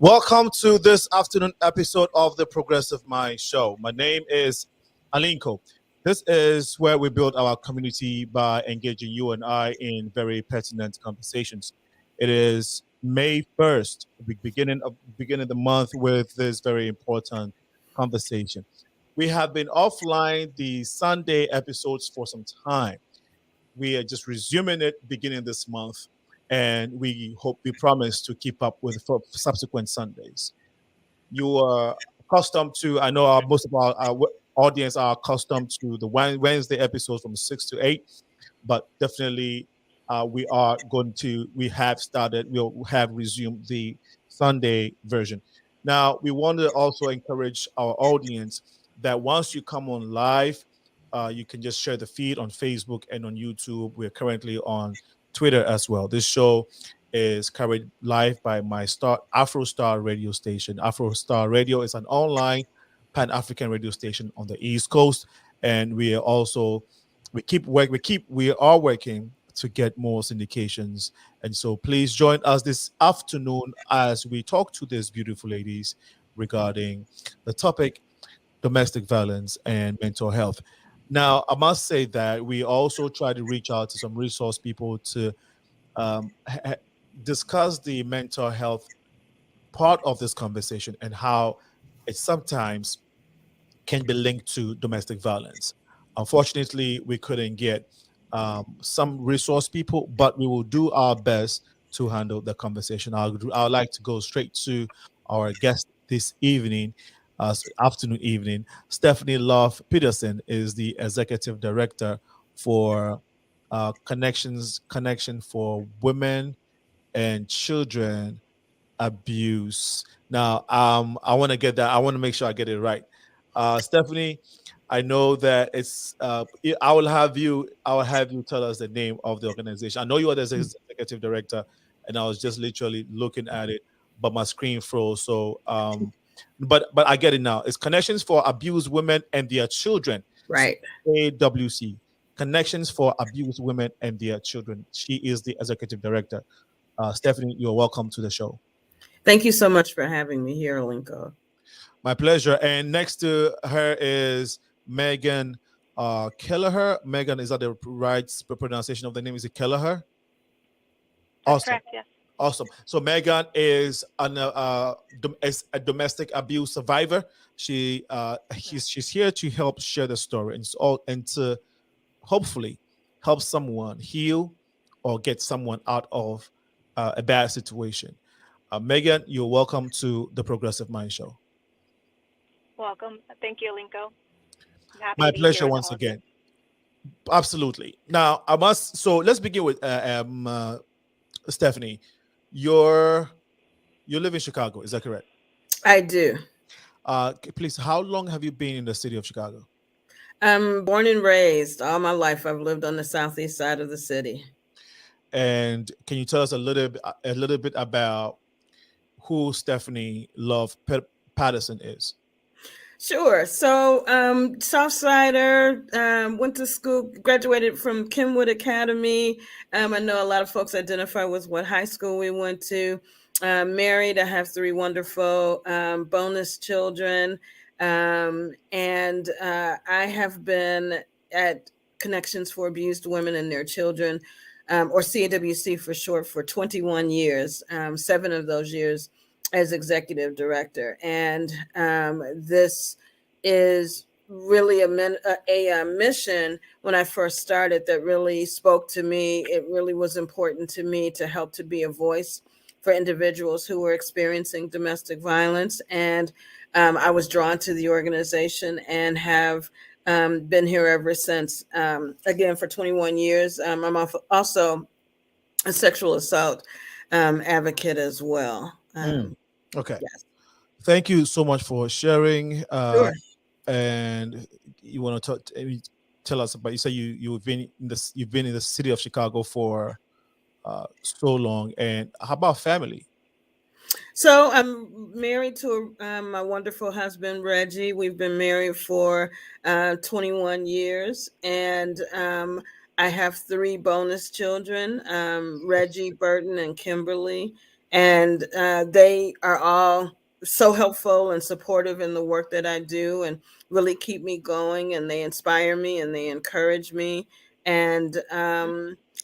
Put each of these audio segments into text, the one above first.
Welcome to this afternoon episode of the Progressive Mind Show. My name is Alinko. This is where we build our community by engaging you and I in very pertinent conversations. It is May 1st, beginning the month with this very important conversation. We have been offline the Sunday episodes for some time. We are just resuming it beginning this month, and we promise to keep up with for subsequent Sundays. You are accustomed to, I know most of our audience are accustomed to the Wednesday episodes from 6 to 8, but definitely we have started, we'll have resumed the Sunday version. Now, we want to also encourage our audience that once you come on live, you can just share the feed on Facebook and on YouTube. We're currently on Twitter as well. This show is carried live by my Afro Star radio station. Afro Star Radio is an online Pan-African radio station on the East Coast, and we are also we are working to get more syndications. And so please join us this afternoon as we talk to these beautiful ladies regarding the topic domestic violence and mental health. Now, I must say that we also try to reach out to some resource people to um, ha- discuss the mental health part of this conversation and how it sometimes can be linked to domestic violence. Unfortunately, we couldn't get some resource people, but we will do our best to handle the conversation. I'd like to go straight to our guest this evening, afternoon, evening. Stephanie Love Peterson is the executive director for Connection for Women and Children Abuse. Now, I want to get that. I want to make sure I get it right. Stephanie, I know that it's. I will have you tell us the name of the organization. I know you are the executive director, and I was just literally looking at it, but my screen froze. So, but I get it now. It's Connections for Abused Women and Their Children. Right. AWC. Connections for Abused Women and Their Children. She is the executive director. Stephanie, you're welcome to the show. Thank you so much for having me here, Linko. My pleasure. And next to her is Megan Kelleher. Megan, is that the right pronunciation of the name? Is it Kelleher? That's Awesome. correct, yes. Awesome. So Megan is is a domestic abuse survivor. She's here to help share the story and to hopefully help someone heal or get someone out of a bad situation. Megan, you're welcome to the Progressive Mind Show. Welcome. Thank you, Linko. I'm happy My to be here pleasure with once all of you. again. Absolutely. Now I must. So let's begin with Stephanie. You're you live in Chicago, is that correct? I do. Please, how long have you been in the city of Chicago? I'm born and raised. All my life, I've lived on the southeast side of the city. And can you tell us a little bit about who Stephanie Patterson is? Sure. So, Southsider, went to school, graduated from Kenwood Academy. I know a lot of folks identify with what high school we went to. Married, I have three wonderful bonus children. And I have been at Connections for Abused Women and Their Children, or CAWC for short, for 21 years, 7 of those years as executive director. And this is really a mission when I first started that really spoke to me. It really was important to me to help to be a voice for individuals who were experiencing domestic violence. And I was drawn to the organization and have been here ever since. Again, for 21 years. I'm also a sexual assault advocate as well. Okay. Yes. Thank you so much for sharing. Sure. And you want to tell us about? You say you've been in the city of Chicago for so long, and how about family? So I'm married to my wonderful husband, Reggie. We've been married for 21 years, and I have 3 bonus children, Reggie, Burton, and Kimberly. And they are all so helpful and supportive in the work that I do, and really keep me going, and they inspire me and they encourage me. And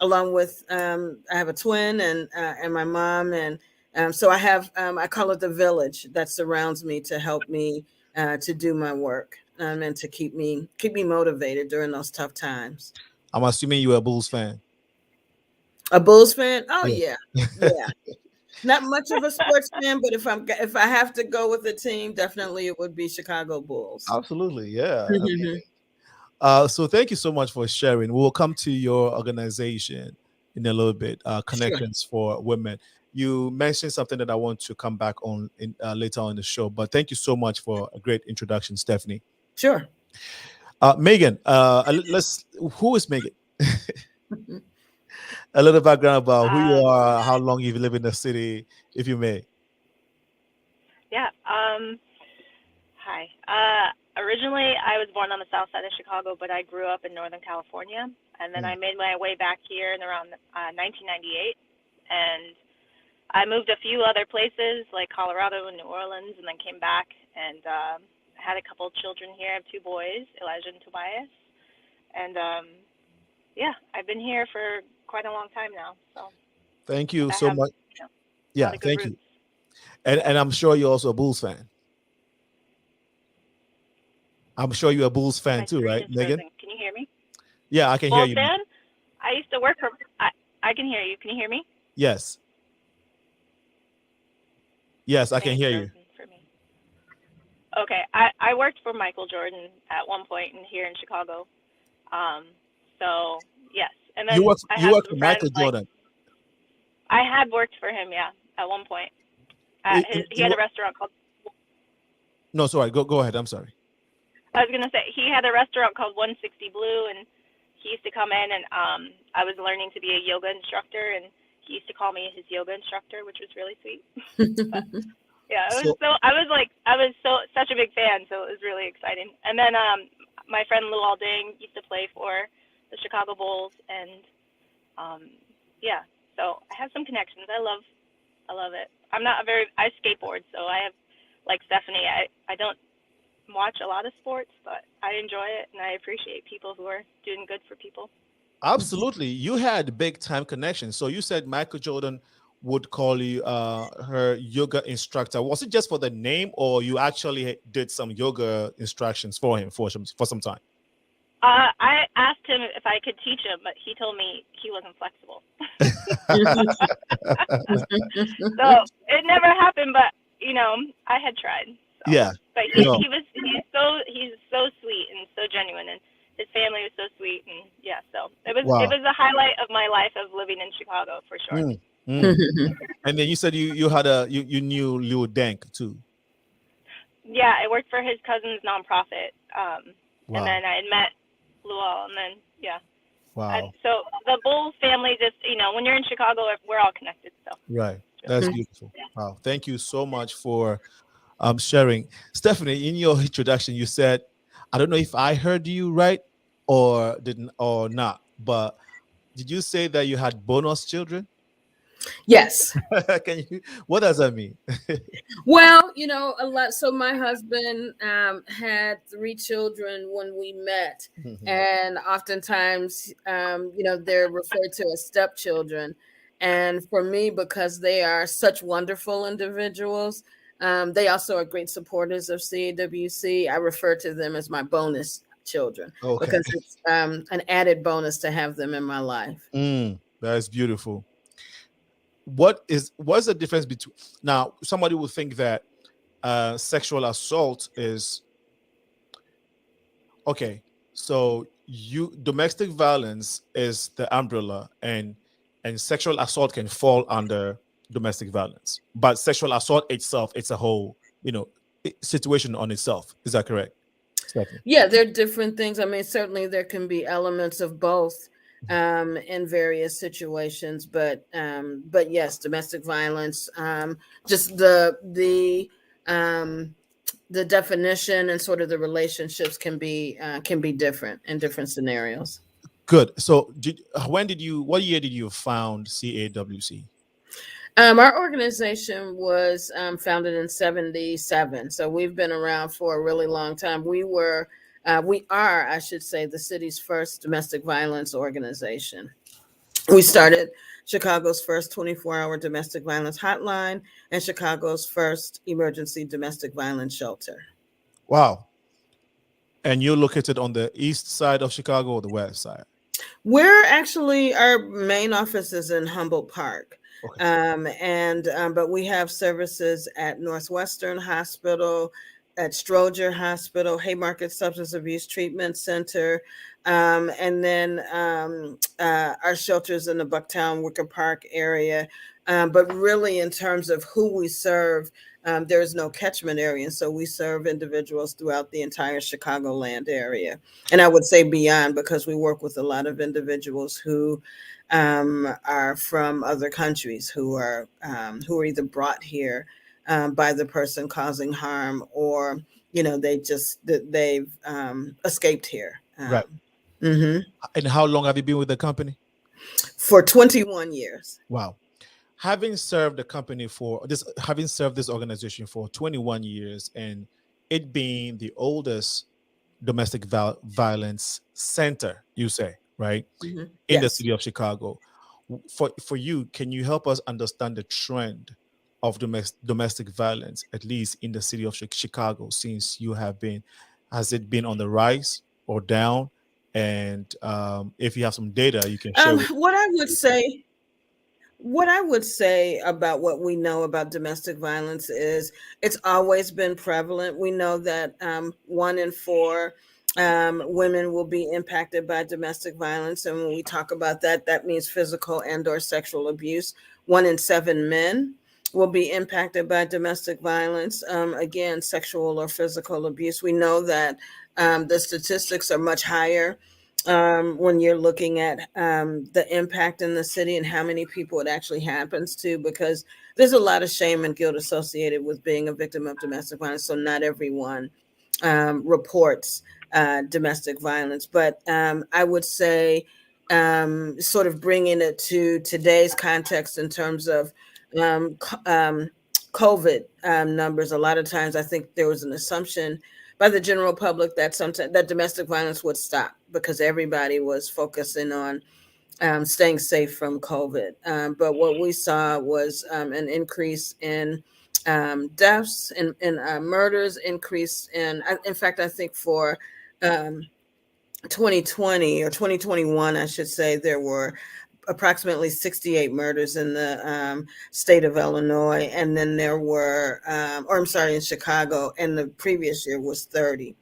along with I have a twin and my mom, and so I have I call it the village that surrounds me to help me to do my work, and to keep me motivated during those tough times. I'm assuming you're a Bulls fan. A Bulls fan? Oh Yeah. yeah. Not much of a sports fan, but if I have to go with a team, definitely it would be Chicago Bulls. Absolutely, yeah. So thank you so much for sharing. We'll come to your organization in a little bit. Connections for Women. You mentioned something that I want to come back on in, later on in the show. But thank you so much for a great introduction, Stephanie. Sure. Megan, who is Megan? A little background about who you are, how long you've lived in the city, if you may. Yeah. Hi. Originally, I was born on the south side of Chicago, but I grew up in Northern California. And then I made my way back here in around 1998. And I moved a few other places like Colorado and New Orleans, and then came back and had a couple children here. I have two boys, Elijah and Tobias. And yeah, I've been here for quite a long time now. So thank you so much. Yeah, thank roots. you. And I'm sure you're also a Bulls fan. I'm sure you're a Bulls fan too, right, Megan? Can you hear me? Yeah, I can hear you. Fan? I used to work for. I can hear you. Can you hear me? Yes. Yes, I can hear you. For me. Okay, I worked for Michael Jordan at one point here in Chicago. So yes, and then you worked for Michael Jordan. I had worked for him, yeah, at one point. He had a restaurant called. No, sorry. Go ahead. I'm sorry. I was gonna say he had a restaurant called 160 Blue, and he used to come in, and I was learning to be a yoga instructor, and he used to call me his yoga instructor, which was really sweet. But, yeah, it was I was such a big fan, so it was really exciting. And then my friend Lou Alding used to play for the Chicago Bulls, and yeah, so I have some connections. I love it. I skateboard, so I have, like Stephanie, I don't watch a lot of sports, but I enjoy it, and I appreciate people who are doing good for people. Absolutely. You had big time connections. So you said Michael Jordan would call you her yoga instructor. Was it just for the name, or you actually did some yoga instructions for him for some time? I asked him if I could teach him, but he told me he wasn't flexible. So it never happened, but I had tried. So. Yeah. But he's so sweet and so genuine, and his family was so sweet, and yeah, so it was a highlight of my life of living in Chicago for sure. And then you said you knew Lou Dank too. Yeah, I worked for his cousin's nonprofit, and then I had met Luol, and then yeah. Wow. So the Bulls family, just when you're in Chicago, we're all connected. So right, that's beautiful. Wow, thank you so much for sharing. Stephanie, in your introduction, you said, I don't know if I heard you right or didn't or not, but did you say that you had bonus children? Yes. What does that mean? Well, a lot. So my husband had 3 children when we met, and oftentimes, they're referred to as stepchildren. And for me, because they are such wonderful individuals, they also are great supporters of CAWC. I refer to them as my bonus children because it's an added bonus to have them in my life. That's beautiful. What's the difference between now? Somebody would think that sexual assault is okay. So domestic violence is the umbrella, and sexual assault can fall under domestic violence, but sexual assault itself, it's a whole situation on itself. Is that correct, Stephanie? Yeah, they're different things. I mean, certainly there can be elements of both in various situations, but yes, domestic violence, just the definition and sort of the relationships can be different in different scenarios. Good. So what year did you found CAWC? Our organization was founded in '77, so we've been around for a really long time. We are, I should say, the city's first domestic violence organization. We started Chicago's first 24-hour domestic violence hotline and Chicago's first emergency domestic violence shelter. Wow. And you're located on the east side of Chicago or the west side? We're actually, our main office is in Humboldt Park. Okay. But we have services at Northwestern Hospital, at Stroger Hospital, Haymarket Substance Abuse Treatment Center, and then our shelters in the Bucktown, Wicker Park area. But really, in terms of who we serve, there is no catchment area. So we serve individuals throughout the entire Chicagoland area. And I would say beyond, because we work with a lot of individuals who are from other countries, who are either brought here by the person causing harm, or they've escaped here. Right. Mm-hmm. And how long have you been with the company? For 21 years. Wow. Having served this organization for 21 years, and it being the oldest domestic violence center, you say, right, Mm-hmm. in the Yes. city of Chicago, for you, can you help us understand the trend of domestic violence, at least in the city of Chicago, since you have been? Has it been on the rise or down? And if you have some data you can share with. What I would say about what we know about domestic violence is it's always been prevalent. We know that 1 in 4 women will be impacted by domestic violence. And when we talk about that, that means physical and/or sexual abuse. 1 in 7 men will be impacted by domestic violence. Again, sexual or physical abuse. We know that the statistics are much higher when you're looking at the impact in the city and how many people it actually happens to, because there's a lot of shame and guilt associated with being a victim of domestic violence. So not everyone reports domestic violence. But I would say sort of bringing it to today's context in terms of COVID numbers, a lot of times I think there was an assumption by the general public that sometimes that domestic violence would stop because everybody was focusing on staying safe from COVID. But what we saw was an increase in deaths and murders, increase in fact, I think for 2020 or 2021, I should say, there were approximately 68 murders in the state of Illinois. And then there were, in Chicago, and the previous year was 30.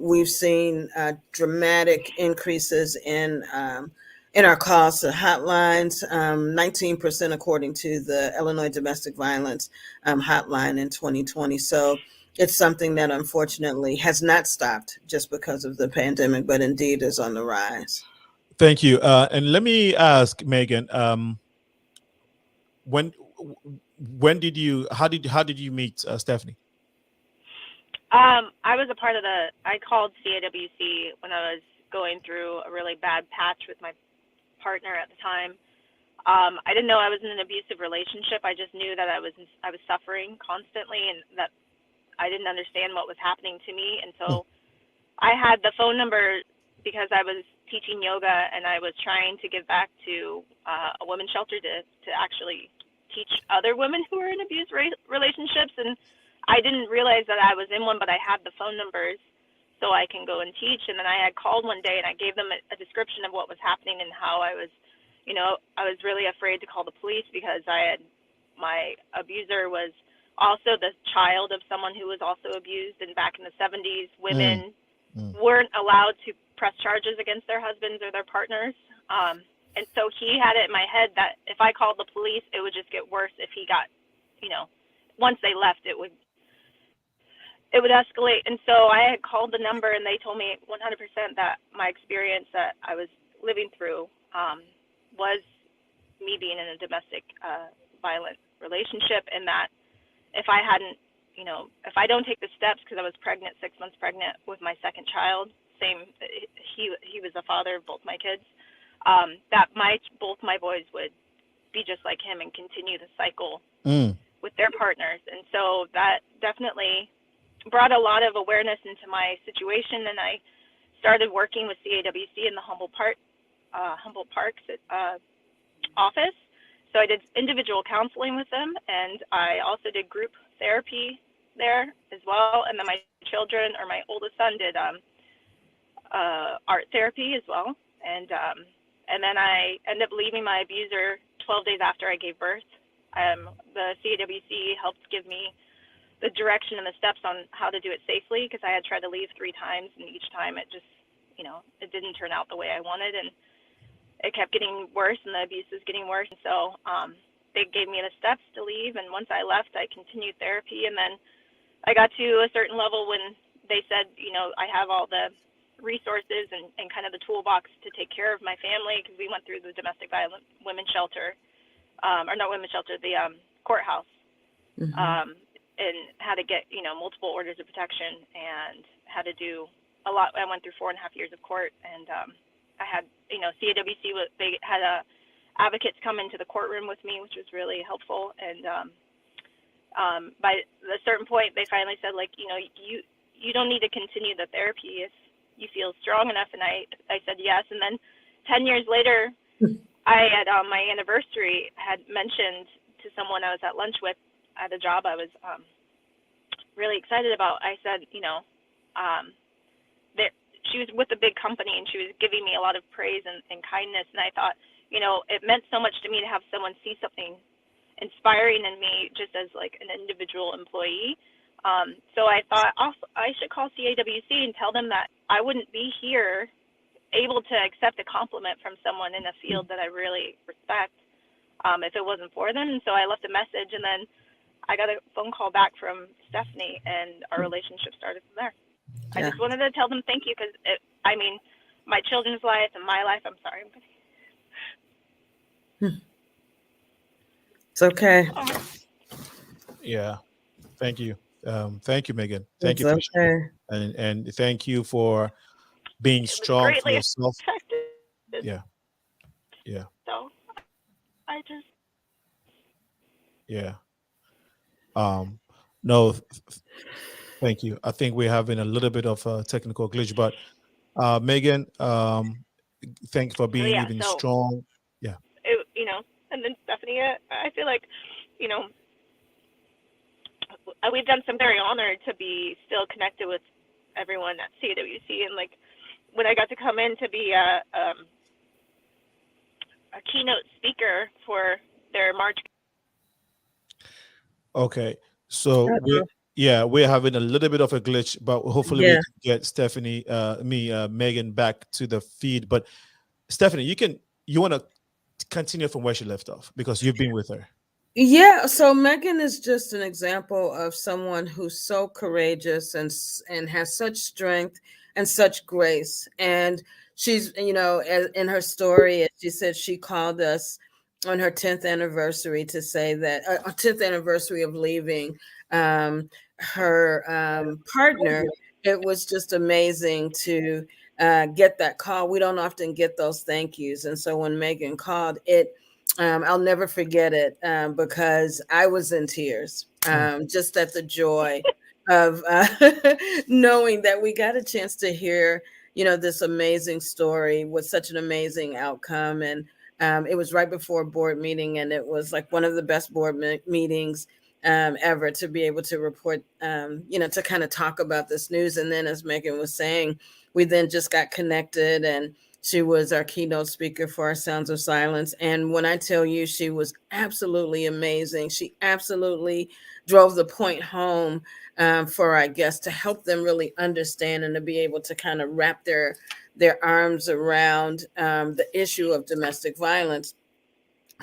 We've seen dramatic increases in our calls to hotlines, 19% according to the Illinois Domestic Violence hotline in 2020. So it's something that unfortunately has not stopped just because of the pandemic, but indeed is on the rise. Thank you. And let me ask Megan, when did you, how did you meet Stephanie? I was a part of I called CAWC when I was going through a really bad patch with my partner at the time. I didn't know I was in an abusive relationship. I just knew that I was suffering constantly, and that I didn't understand what was happening to me. And so I had the phone number because I was teaching yoga, and I was trying to give back to a women's shelter to actually teach other women who were in abusive relationships. And I didn't realize that I was in one, but I had the phone numbers so I can go and teach. And then I had called one day, and I gave them a description of what was happening and how I was, I was really afraid to call the police because my abuser was also the child of someone who was also abused. And back in the 70s, women weren't allowed to press charges against their husbands or their partners. And so he had it in my head that if I called the police, it would just get worse if he got, once they left, it would escalate. And so I had called the number, and they told me 100% that my experience that I was living through was me being in a domestic violent relationship, and that if I hadn't, if I don't take the steps, because I was pregnant, 6 months pregnant with my second child, he was the father of both my kids, that both my boys would be just like him and continue the cycle Mm. with their partners. And so that definitely brought a lot of awareness into my situation, and I started working with CAWC in the Humboldt Parks office. So I did individual counseling with them, and I also did group therapy there as well. And then my children, or my oldest son, did art therapy as well. And then I ended up leaving my abuser 12 days after I gave birth. The CAWC helped give me the direction and the steps on how to do it safely, because I had tried to leave 3 times, and each time it just, it didn't turn out the way I wanted, and it kept getting worse, and the abuse was getting worse. And so they gave me the steps to leave, and once I left, I continued therapy. And then I got to a certain level when they said, I have all the resources and kind of the toolbox to take care of my family, because we went through the domestic violence women's shelter, or not women's shelter, the courthouse, and had to get, multiple orders of protection, and had to do a lot. I went through 4.5 years of court, and I had, CAWC, they had advocates come into the courtroom with me, which was really helpful. And by a certain point, they finally said, like, you don't need to continue the therapy if you feel strong enough. And I said yes. And then 10 years later, I, at my anniversary, had mentioned to someone I was at lunch with at a job I was really excited about. I said, that she was with a big company, and she was giving me a lot of praise and kindness. And I thought, it meant so much to me to have someone see something inspiring in me, just as like an individual employee. So I thought, also, I should call CAWC and tell them that I wouldn't be here able to accept a compliment from someone in a field that I really respect if it wasn't for them. And so I left a message, and then I got a phone call back from Stephanie, and our relationship started from there. Yeah. I just wanted to tell them thank you, because my children's life and my life, I'm sorry. It's okay. Yeah. Thank you. Thank you, Megan. Thank you. Okay. And thank you for being strong for yourself. Affected. Yeah. Yeah. So I just. Yeah. No, thank you. I think we're having a little bit of a technical glitch, but Megan, thank you for being even strong. Yeah. And then Stephanie, I feel like, we've done some very honored to be still connected with everyone at CAWC, and like when I got to come in to be a keynote speaker for their March. Okay, so we're having a little bit of a glitch, but hopefully we can get Stephanie, Megan back to the feed. But Stephanie, you want to continue from where she left off, because you've been with her. Yeah, so Megan is just an example of someone who's so courageous and has such strength and such grace. And she's, in her story, she said she called us on her 10th anniversary to say that, 10th anniversary of leaving her partner. It was just amazing to get that call. We don't often get those thank yous. And so when Megan called, I'll never forget it because I was in tears just at the joy of knowing that we got a chance to hear, this amazing story with such an amazing outcome. And it was right before a board meeting, and it was like one of the best board meetings ever to be able to report, to kind of talk about this news. And then, as Megan was saying, we then just got connected, and she was our keynote speaker for our Sounds of Silence. And when I tell you, she was absolutely amazing. She absolutely drove the point home for our guests to help them really understand and to be able to kind of wrap their arms around the issue of domestic violence.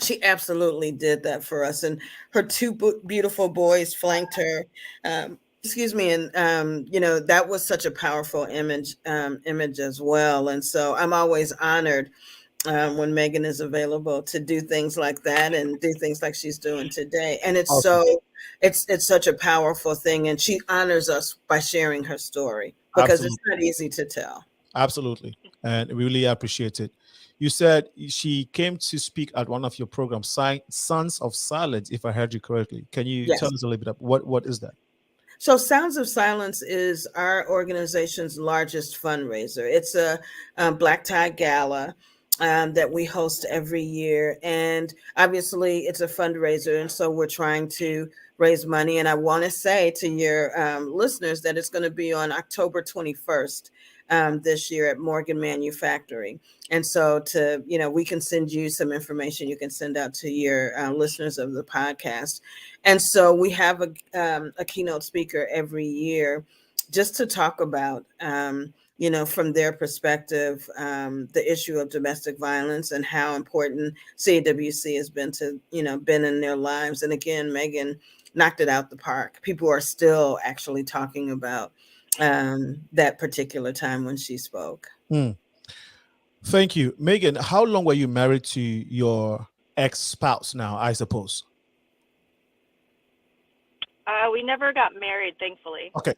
She absolutely did that for us. And her 2 beautiful boys flanked her. And that was such a powerful image as well. And so I'm always honored when Megan is available to do things like that and do things like she's doing today. And it's awesome. It's such a powerful thing. And she honors us by sharing her story, because It's not easy to tell. Absolutely. And we really appreciate it. You said she came to speak at one of your programs, Sons of Silence, if I heard you correctly. Can you tell Yes. us a little bit of what is that? So Sounds of Silence is our organization's largest fundraiser. It's a, black tie gala that we host every year. And obviously it's a fundraiser. And so we're trying to raise money. And I want to say to your listeners that it's going to be on October 21st this year at Morgan Manufacturing. And so we can send you some information you can send out to your listeners of the podcast. And so we have a keynote speaker every year just to talk about, from their perspective, the issue of domestic violence and how important CAWC has been in their lives. And again, Megan knocked it out the park. People are still actually talking about that particular time when she spoke. Thank you. Megan, how long were you married to your ex-spouse now, I suppose? We never got married, thankfully. Okay.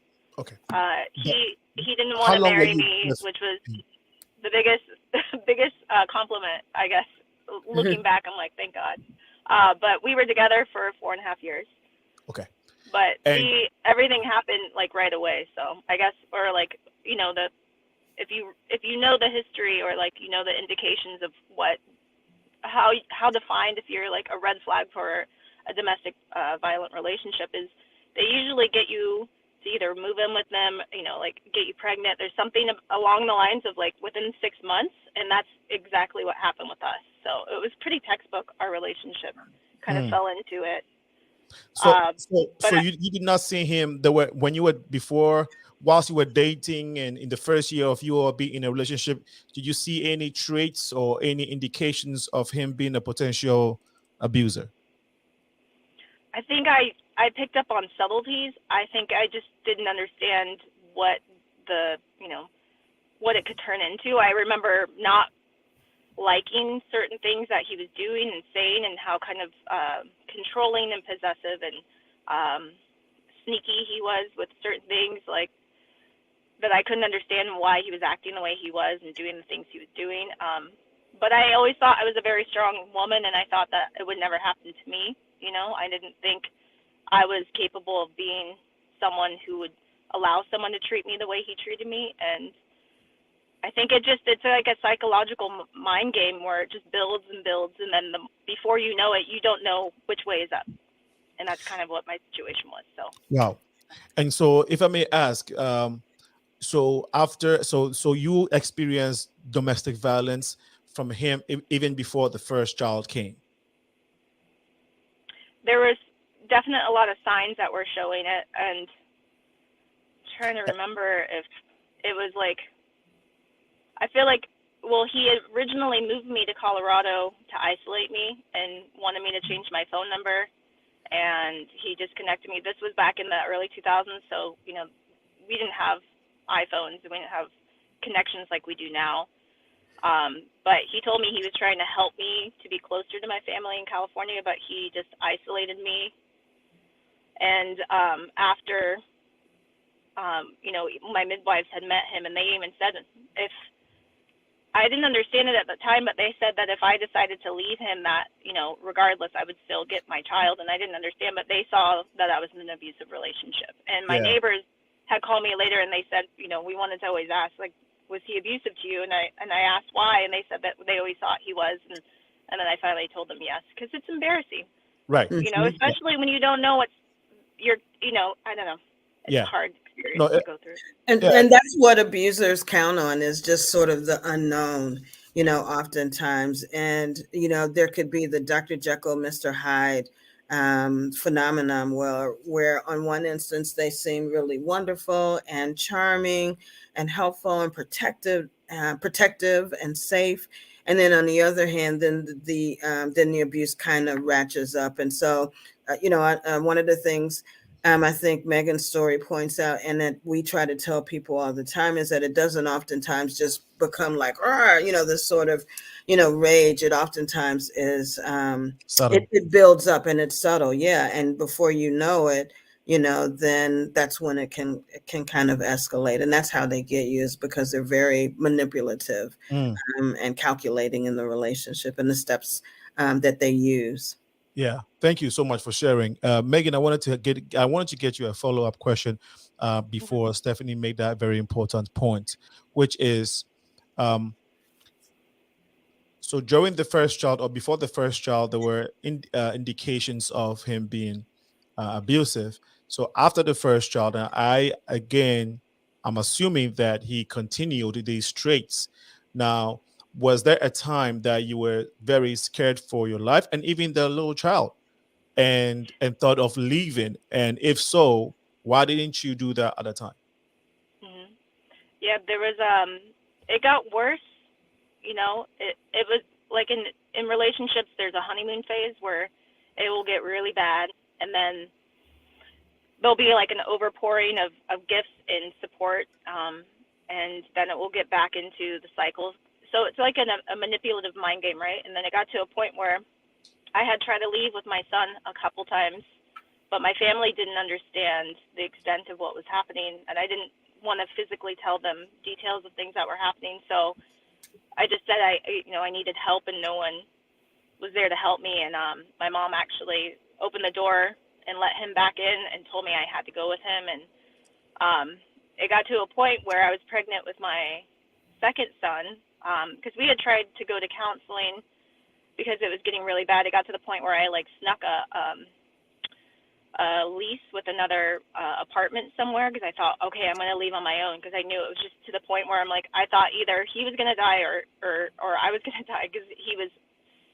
He didn't want to marry me, which was the biggest compliment, I guess. Looking back, I'm like, thank God. But we were together for 4.5 years. Okay. But everything happened like right away. So I guess, or like, if you know the history or like the indications of how defined if you're like a red flag for a domestic violent relationship is, they usually get you to either move in with them, like get you pregnant. There's something along the lines of like within 6 months, and that's exactly what happened with us. So it was pretty textbook. Our relationship kind of fell into it. So you did not see him when you were before, whilst you were dating and in the first year of you all being in a relationship, did you see any traits or any indications of him being a potential abuser? I think I picked up on subtleties. I think I just didn't understand what what it could turn into. I remember not liking certain things that he was doing and saying, and how kind of controlling and possessive and sneaky he was with certain things, like that I couldn't understand why he was acting the way he was and doing the things he was doing. But I always thought I was a very strong woman, and I thought that it would never happen to me. I didn't think I was capable of being someone who would allow someone to treat me the way he treated me. And I think it's like a psychological mind game where it just builds and builds, and then before you know it, you don't know which way is up. And that's kind of what my situation was. So wow. And so if I may ask, so you experienced domestic violence from him even before the first child came? There was definitely a lot of signs that were showing it, and I'm trying to remember if it was like, I feel like, he had originally moved me to Colorado to isolate me and wanted me to change my phone number, and he disconnected me. This was back in the early 2000s, so we didn't have iPhones, we didn't have connections like we do now. But he told me he was trying to help me to be closer to my family in California, but he just isolated me. And after, my midwives had met him, and they even said, if I didn't understand it at the time, but they said that if I decided to leave him, that, regardless, I would still get my child. And I didn't understand, but they saw that I was in an abusive relationship. And my neighbors had called me later, and they said, we wanted to always ask, like, was he abusive to you? And I asked why, and they said that they always thought he was. And then I finally told them yes, because it's embarrassing. Right. Especially when you don't know I don't know. It's a hard experience to go through. And that's what abusers count on, is just sort of the unknown, oftentimes. And, there could be the Dr. Jekyll, Mr. Hyde phenomenon where on one instance they seem really wonderful and charming and helpful and protective and safe, and then on the other hand, then the abuse kind of ratchets up. And so one of the things I think Megan's story points out, and that we try to tell people all the time, is that it doesn't oftentimes just become like, this sort of, rage. It oftentimes is, it builds up, and it's subtle. Yeah. And before you know it, then that's when it can kind of escalate. And that's how they get you, is because they're very manipulative and calculating in the relationship and the steps that they use. Yeah, thank you so much for sharing, Megan. I wanted to get you a follow-up question before Stephanie made that very important point, which is, so during the first child or before the first child, there were indications of him being abusive. So after the first child, and I'm assuming that he continued these traits. Now, was there a time that you were very scared for your life and even the little child, and thought of leaving? And if so, why didn't you do that at the time? Mm-hmm. Yeah, there was it got worse. It was like in relationships, there's a honeymoon phase where it will get really bad, and then there'll be like an overpouring of gifts and support, and then it will get back into the cycle. So it's like a manipulative mind game, right? And then it got to a point where I had tried to leave with my son a couple times, but my family didn't understand the extent of what was happening, and I didn't want to physically tell them details of things that were happening. So I just said I needed help, and no one was there to help me. And my mom actually opened the door and let him back in and told me I had to go with him. And it got to a point where I was pregnant with my second son, because we had tried to go to counseling because it was getting really bad. It got to the point where I snuck a lease with another apartment somewhere, because I thought, okay, I'm going to leave on my own, because I knew it was just to the point where I thought either he was going to die or I was going to die, because he was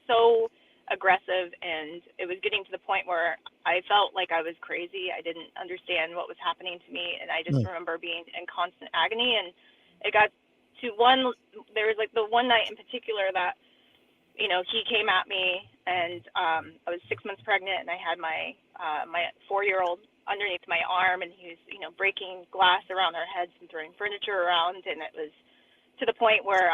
so aggressive, and it was getting to the point where I felt like I was crazy. I didn't understand what was happening to me, and I just remember being in constant agony. And it got to there was the one night in particular that he came at me, and I was 6 months pregnant, and I had my 4-year-old underneath my arm, and he was breaking glass around our heads and throwing furniture around, and it was to the point where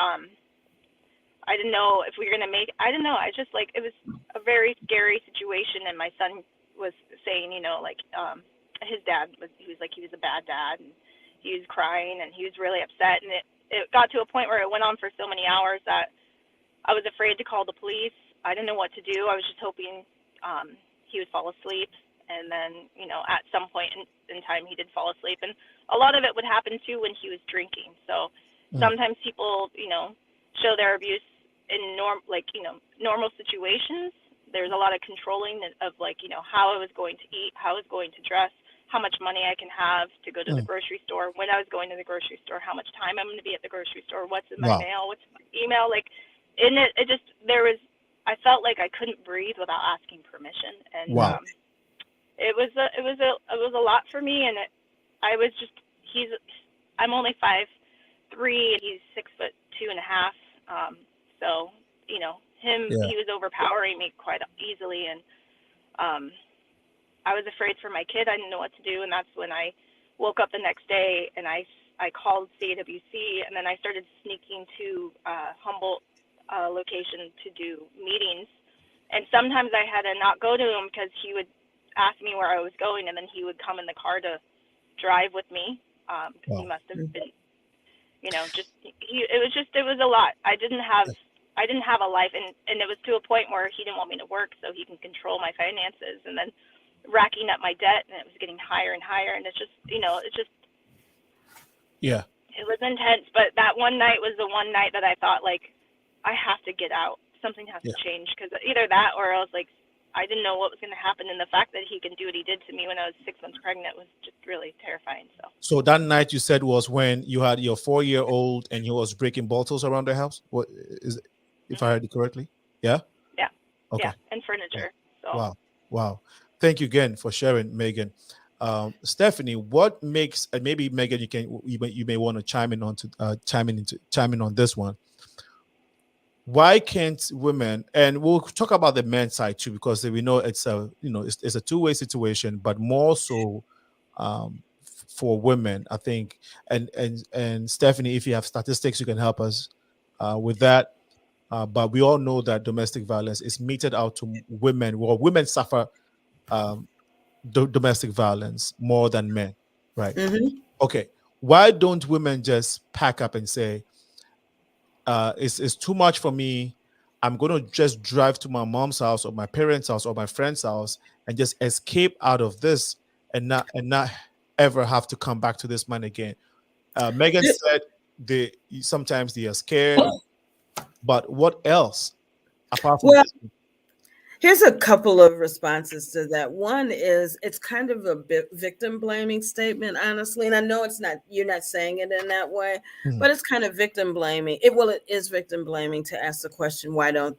I didn't know if we were gonna make. I didn't know. I just it was a very scary situation, and my son was saying, his dad was he was a bad dad, and he was crying, and he was really upset, and it got to a point where it went on for so many hours that I was afraid to call the police. I didn't know what to do. I was just hoping he would fall asleep, and then at some point in time he did fall asleep, and a lot of it would happen too when he was drinking. So sometimes people show their abuse in normal situations. There's a lot of controlling of how I was going to eat, how I was going to dress, how much money I can have to go to the grocery store, when I was going to the grocery store, how much time I'm going to be at the grocery store, what's in my mail, what's in my email. I felt like I couldn't breathe without asking permission, and it was a lot for me. And I'm only 5'3", and he's 6'2.5". So he was overpowering me quite easily, and I was afraid for my kid. I didn't know what to do, and that's when I woke up the next day and I called CAWC, and then I started sneaking to Humboldt location to do meetings. And sometimes I had to not go to him because he would ask me where I was going, and then he would come in the car to drive with me. He must have been, it was a lot. I didn't have a life, and it was to a point where he didn't want me to work so he can control my finances, and then racking up my debt, and it was getting higher and higher, and it was intense. But that one night was the one night that I thought, I have to get out. Something has to change, because either that or else I didn't know what was going to happen, and the fact that he can do what he did to me when I was 6 months pregnant was just really terrifying. So that night you said was when you had your 4-year-old and he was breaking bottles around the house? What is it, if I heard it correctly? Yeah? Yeah. Okay. Yeah, and furniture. So. Wow. Thank you again for sharing, Megan. Stephanie, what makes, and maybe Megan, you may want to chime in on this one. Why can't women, and we'll talk about the men's side too, because we know it's a two-way situation, but more so for women, I think. And Stephanie, if you have statistics, you can help us with that. But we all know that domestic violence is meted out to women. Well, women suffer domestic violence more than men, right? Mm-hmm. Okay, why don't women just pack up and say, it's too much for me. I'm going to just drive to my mom's house or my parents' house or my friend's house and just escape out of this and not ever have to come back to this man again. Megan said sometimes they are scared, but what else apart from Well, this? here's a couple of responses to that. One is it's kind of a bit victim blaming statement, honestly. And I know it's not, you're not saying it in that way, Mhm. but it's kind of victim blaming. It is victim blaming to ask the question, why don't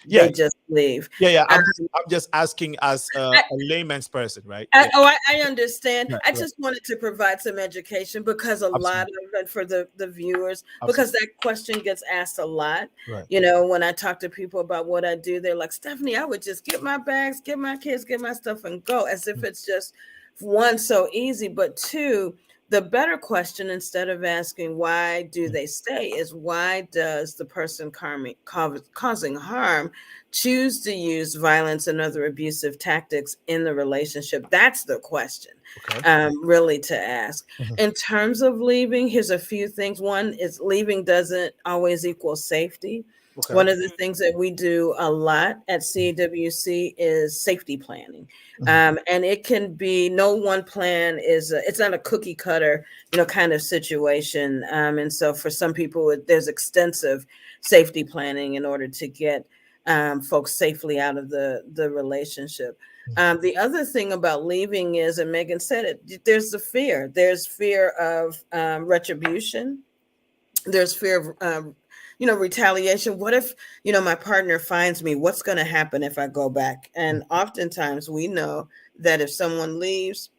Yeah, they just leave? yeah. Um, I'm just asking as a layman's person, right? I, Yeah, oh, I understand. right, I right. just wanted to provide some education because a lot Absolutely, of it for the viewers, because absolutely. that question gets asked a lot. Right. You know, when I talk to people about what I do, they're like, Stephanie, I would just get my bags, get my kids, get my stuff and go, as if it's just one, so easy. But two, the better question, instead of asking why do they stay, is why does the person causing harm choose to use violence and other abusive tactics in the relationship? That's the question, Okay. really, to ask. Mhm. In terms of leaving, here's a few things. One is leaving doesn't always equal safety. Okay. One of the things that we do a lot at CAWC is safety planning. Mhm. And it can be, no one plan is, it's not a cookie cutter, kind of situation. And so for some people, there's extensive safety planning in order to get folks safely out of the relationship. The other thing about leaving is, and Megan said it, there's the fear. There's fear of retribution. There's fear of retaliation. What if my partner finds me? What's going to happen if I go back? And oftentimes we know that if someone leaves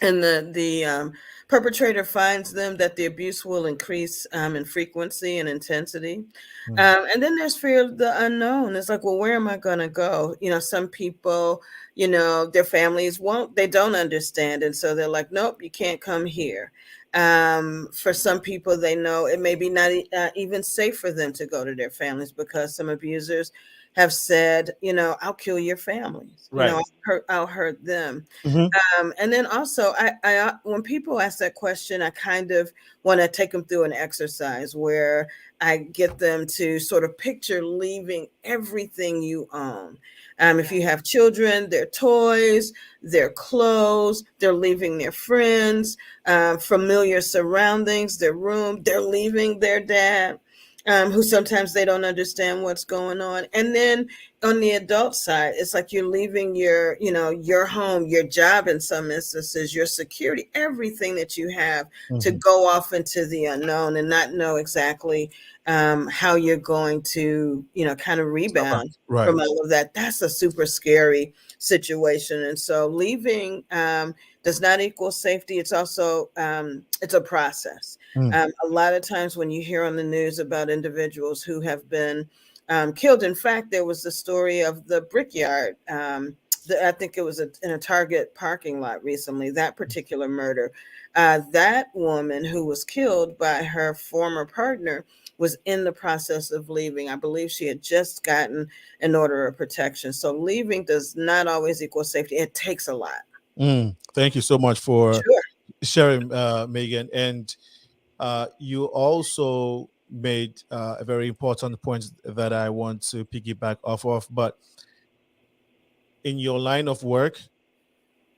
and the perpetrator finds them, that the abuse will increase in frequency and intensity. And then there's fear of the unknown. It's like, well, where am I going to go? Some people, their families they don't understand, and so they're like, nope, you can't come here. For some people, they know it may be not even safe for them to go to their families, because some abusers have said, I'll kill your families. Right. I'll hurt them. Mhm. And then also, I when people ask that question, I kind of want to take them through an exercise where I get them to sort of picture leaving everything you own. If you have children, their toys, their clothes, they're leaving their friends, familiar surroundings, their room, they're leaving their dad. Who sometimes they don't understand what's going on. And then on the adult side, it's like you're leaving your home, your job, in some instances, your security, everything that you have, to go off into the unknown and not know exactly how you're going to, kind of rebound Right. from all of that. That's a super scary situation. And so leaving does not equal safety. It's also, it's a process. A lot of times when you hear on the news about individuals who have been killed, in fact, there was the story of the Brickyard. I think it was in a Target parking lot recently, that particular murder. That woman who was killed by her former partner was in the process of leaving. I believe she had just gotten an order of protection. So leaving does not always equal safety. It takes a lot. Thank you so much for Sure. sharing, Megan. And you also made a very important point that I want to piggyback off of. But in your line of work,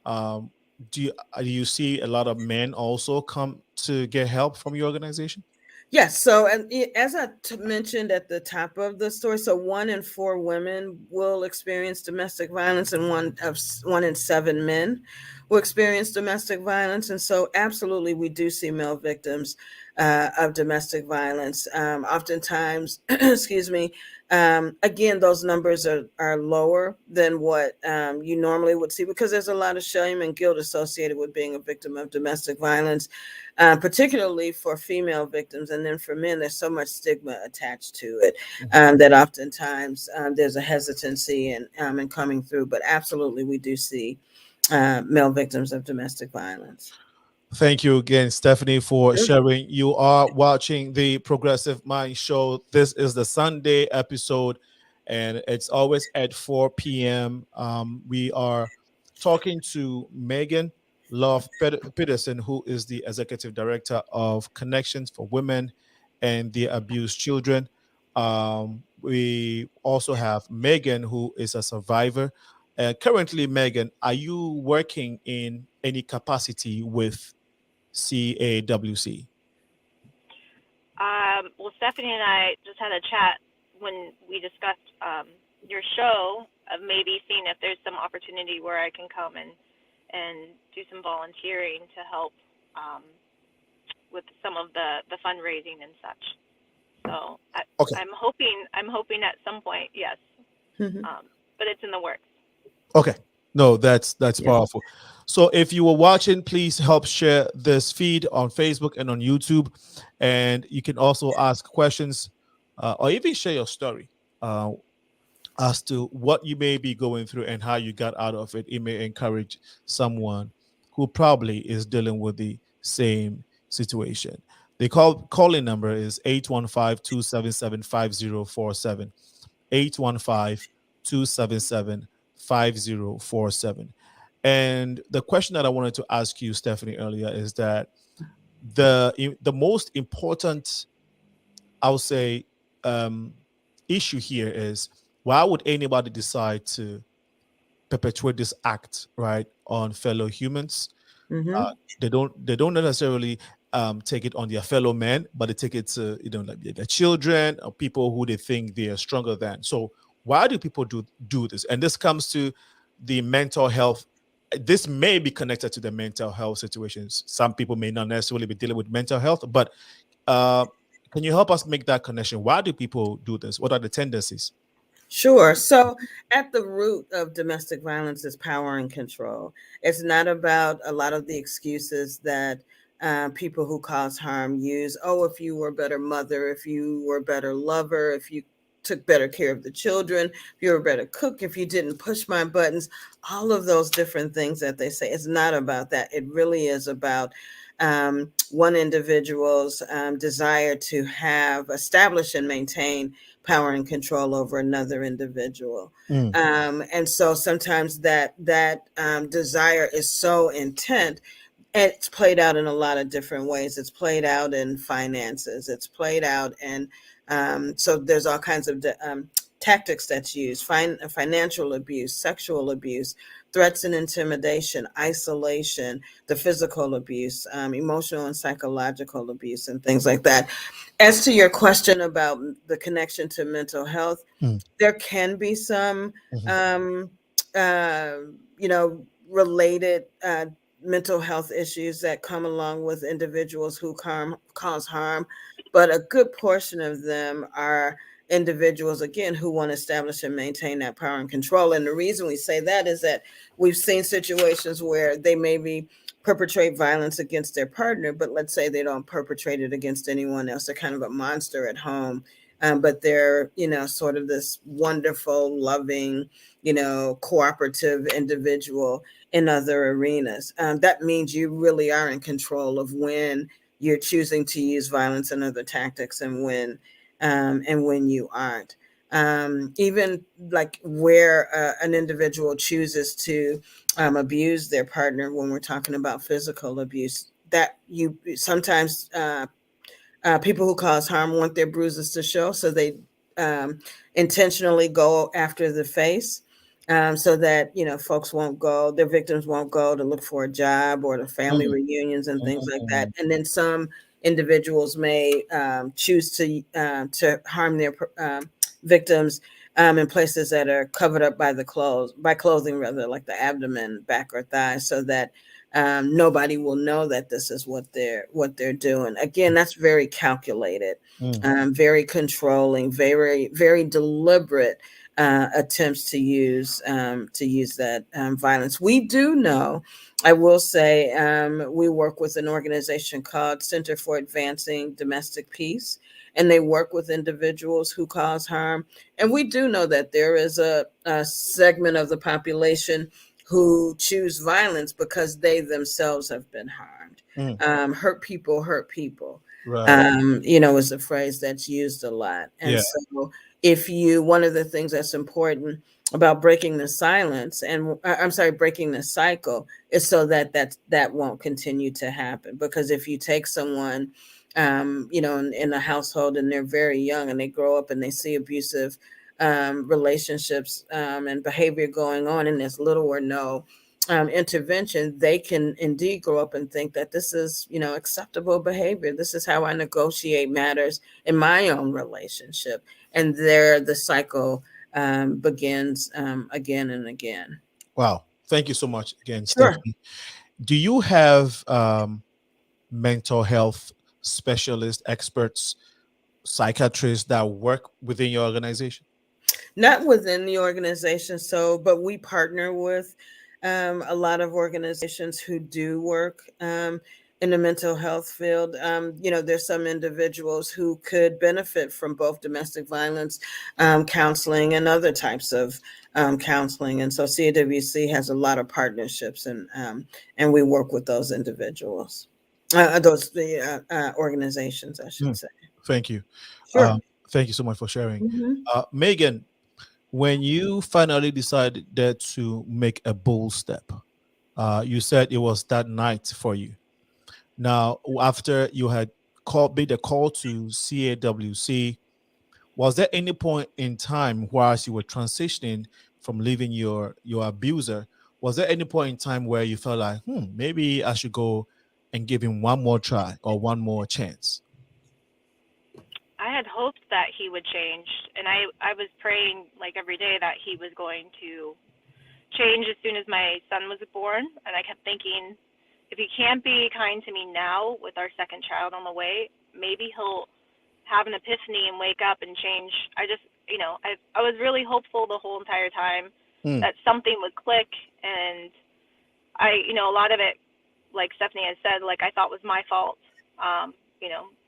um, do you see a lot of men also come to get help from your organization? Yes. So, and as I mentioned at the top of the story, so 1 in 4 women will experience domestic violence, and 1 in 7 men will experience domestic violence. And so, absolutely, we do see male victims of domestic violence. Oftentimes, excuse me. Again, those numbers are lower than what you normally would see, because there's a lot of shame and guilt associated with being a victim of domestic violence. Particularly for female victims. And then for men, there's so much stigma attached to it that oftentimes there's a hesitancy in coming through. But absolutely, we do see male victims of domestic violence. Thank you again, Stephanie, for Sure. sharing. You are watching the Progressive Mind Show. This is the Sunday episode, and it's always at 4 p.m. We are talking to Megan Love-Peterson, who is the Executive Director of Connections for Women and the Abused Children. We also have Megan, who is a survivor. Currently, Megan, are you working in any capacity with CAWC? Well, Stephanie and I just had a chat when we discussed your show of maybe seeing if there's some opportunity where I can come and do some volunteering to help with some of the fundraising and such. So Okay. I'm hoping at some point, yes, but it's in the works. Okay. No, that's powerful. So if you were watching, please help share this feed on Facebook and on YouTube, and you can also ask questions or even share your story as to what you may be going through and how you got out of it. It may encourage someone who probably is dealing with the same situation. The calling number is 815-277-5047. 815-277-5047. And the question that I wanted to ask you, Stephanie, earlier is that the most important, I would say, issue here is, why would anybody decide to perpetuate this act, right, on fellow humans? They don't necessarily take it on their fellow men, but they take it to, like their children or people who they think they are stronger than. So why do people do this? And this comes to the mental health. This may be connected to the mental health situations. Some people may not necessarily be dealing with mental health, but can you help us make that connection? Why do people do this? What are the tendencies? Sure. So at the root of domestic violence is power and control. It's not about a lot of the excuses that people who cause harm use. Oh, if you were a better mother, if you were a better lover, if you took better care of the children, if you were a better cook, if you didn't push my buttons, all of those different things that they say. It's not about that. It really is about one individual's desire to establish and maintain power and control over another individual. And so sometimes that desire is so intent. It's played out in a lot of different ways. It's played out in finances. It's played out in, so there's all kinds of tactics that's used, financial abuse, sexual abuse, threats and intimidation, isolation, the physical abuse, emotional and psychological abuse, and things like that. As to your question about the connection to mental health, there can be some, related mental health issues that come along with individuals who cause harm, but a good portion of them are individuals, again, who want to establish and maintain that power and control. And the reason we say that is that we've seen situations where they maybe perpetrate violence against their partner, but let's say they don't perpetrate it against anyone else. They're kind of a monster at home, but they're, sort of this wonderful, loving, cooperative individual in other arenas. That means you really are in control of when you're choosing to use violence and other tactics and when you aren't. Even like where an individual chooses to abuse their partner, when we're talking about physical abuse, that you sometimes people who cause harm want their bruises to show, so they intentionally go after the face, so that folks won't go, their victims won't go to look for a job or to family reunions and things like that. And then some individuals may choose to harm their victims in places that are covered up by clothing, rather, like the abdomen, back, or thighs, so that nobody will know that this is what they're doing. Again, that's very calculated, very controlling, very, very deliberate attempts to use that violence. We do know, I will say, we work with an organization called Center for Advancing Domestic Peace, and they work with individuals who cause harm. And we do know that there is a segment of the population who choose violence because they themselves have been harmed. Hurt people hurt people, Right. is a phrase that's used a lot. And so one of the things that's important about breaking the silence and I'm sorry, breaking the cycle is so that won't continue to happen. Because if you take someone, in a household and they're very young and they grow up and they see abusive relationships and behavior going on, and there's little or no intervention, they can indeed grow up and think that this is, acceptable behavior. This is how I negotiate matters in my own relationship. And there the cycle begins again and again. Wow. Thank you so much again, Sure. Stephanie. Do you have mental health specialist experts, psychiatrists that work within your organization? Not within the organization, but we partner with a lot of organizations who do work in the mental health field. There's some individuals who could benefit from both domestic violence counseling and other types of counseling, and so CAWC has a lot of partnerships, and we work with those individuals, the organizations, I should say. Thank you. Sure. Thank you so much for sharing. Mm-hmm. Megan, when you finally decided to make a bold step, you said it was that night for you. Now, after you had made a call to CAWC, was there any point in time whilst you were transitioning from leaving your abuser, was there any point in time where you felt like, maybe I should go and give him one more try or one more chance? I had hoped that he would change, and I was praying like every day that he was going to change as soon as my son was born. And I kept thinking, if he can't be kind to me now with our second child on the way, maybe he'll have an epiphany and wake up and change. I was really hopeful the whole entire time that something would click. And a lot of it, like Stephanie has said, like I thought was my fault.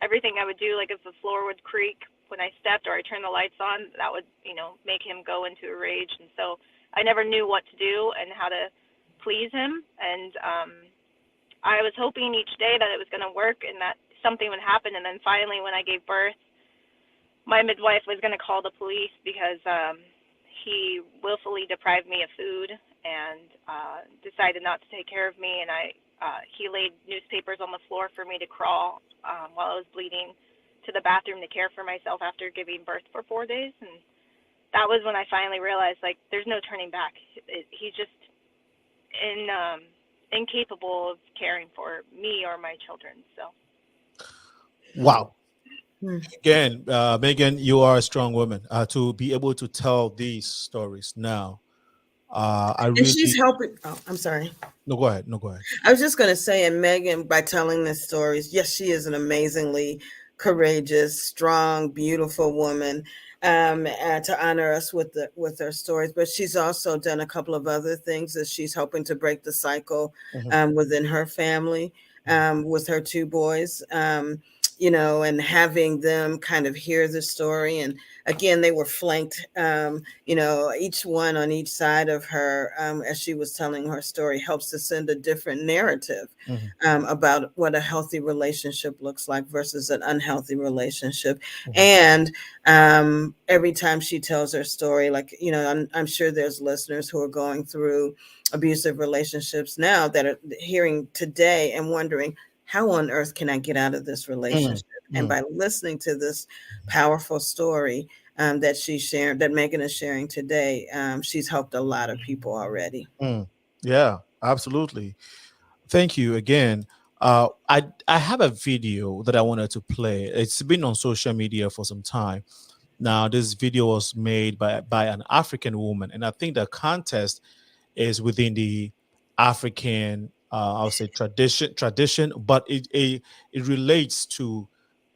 Everything I would do, like if the floor would creak when I stepped or I turned the lights on, that would, make him go into a rage. And so I never knew what to do and how to please him. And I was hoping each day that it was going to work and that something would happen. And then finally, when I gave birth, my midwife was going to call the police because he willfully deprived me of food and decided not to take care of me. And he laid newspapers on the floor for me to crawl while I was bleeding to the bathroom to care for myself after giving birth for 4 days. And that was when I finally realized, like, there's no turning back. He's just incapable of caring for me or my children. So. Wow. Again, Megan, you are a strong woman to be able to tell these stories now. She's helping. Oh, I'm sorry. No, go ahead. I was just going to say, and Megan, by telling the stories, yes, she is an amazingly courageous, strong, beautiful woman to honor us with her stories. But she's also done a couple of other things that she's hoping to break the cycle within her family with her two boys. And having them kind of hear the story. And again, they were flanked, each one on each side of her, as she was telling her story, helps to send a different narrative about what a healthy relationship looks like versus an unhealthy relationship. And every time she tells her story, like, I'm sure there's listeners who are going through abusive relationships now that are hearing today and wondering, how on earth can I get out of this relationship? And by listening to this powerful story that she's sharing, that Megan is sharing today, she's helped a lot of people already. Yeah, absolutely. Thank you again. I have a video that I wanted to play. It's been on social media for some time. Now, this video was made by an African woman, and I think the context is within the African, I would say tradition, but it relates to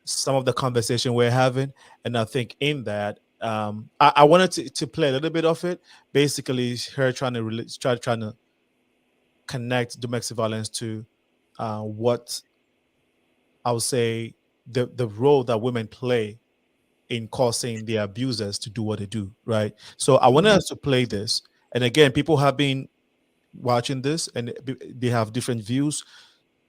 some of the conversation we're having. And I think in that, I wanted to play a little bit of it. Basically, her trying to connect domestic violence to what I would say the role that women play in causing the abusers to do what they do, right? So I wanted us to play this. And again, people have been watching this and they have different views.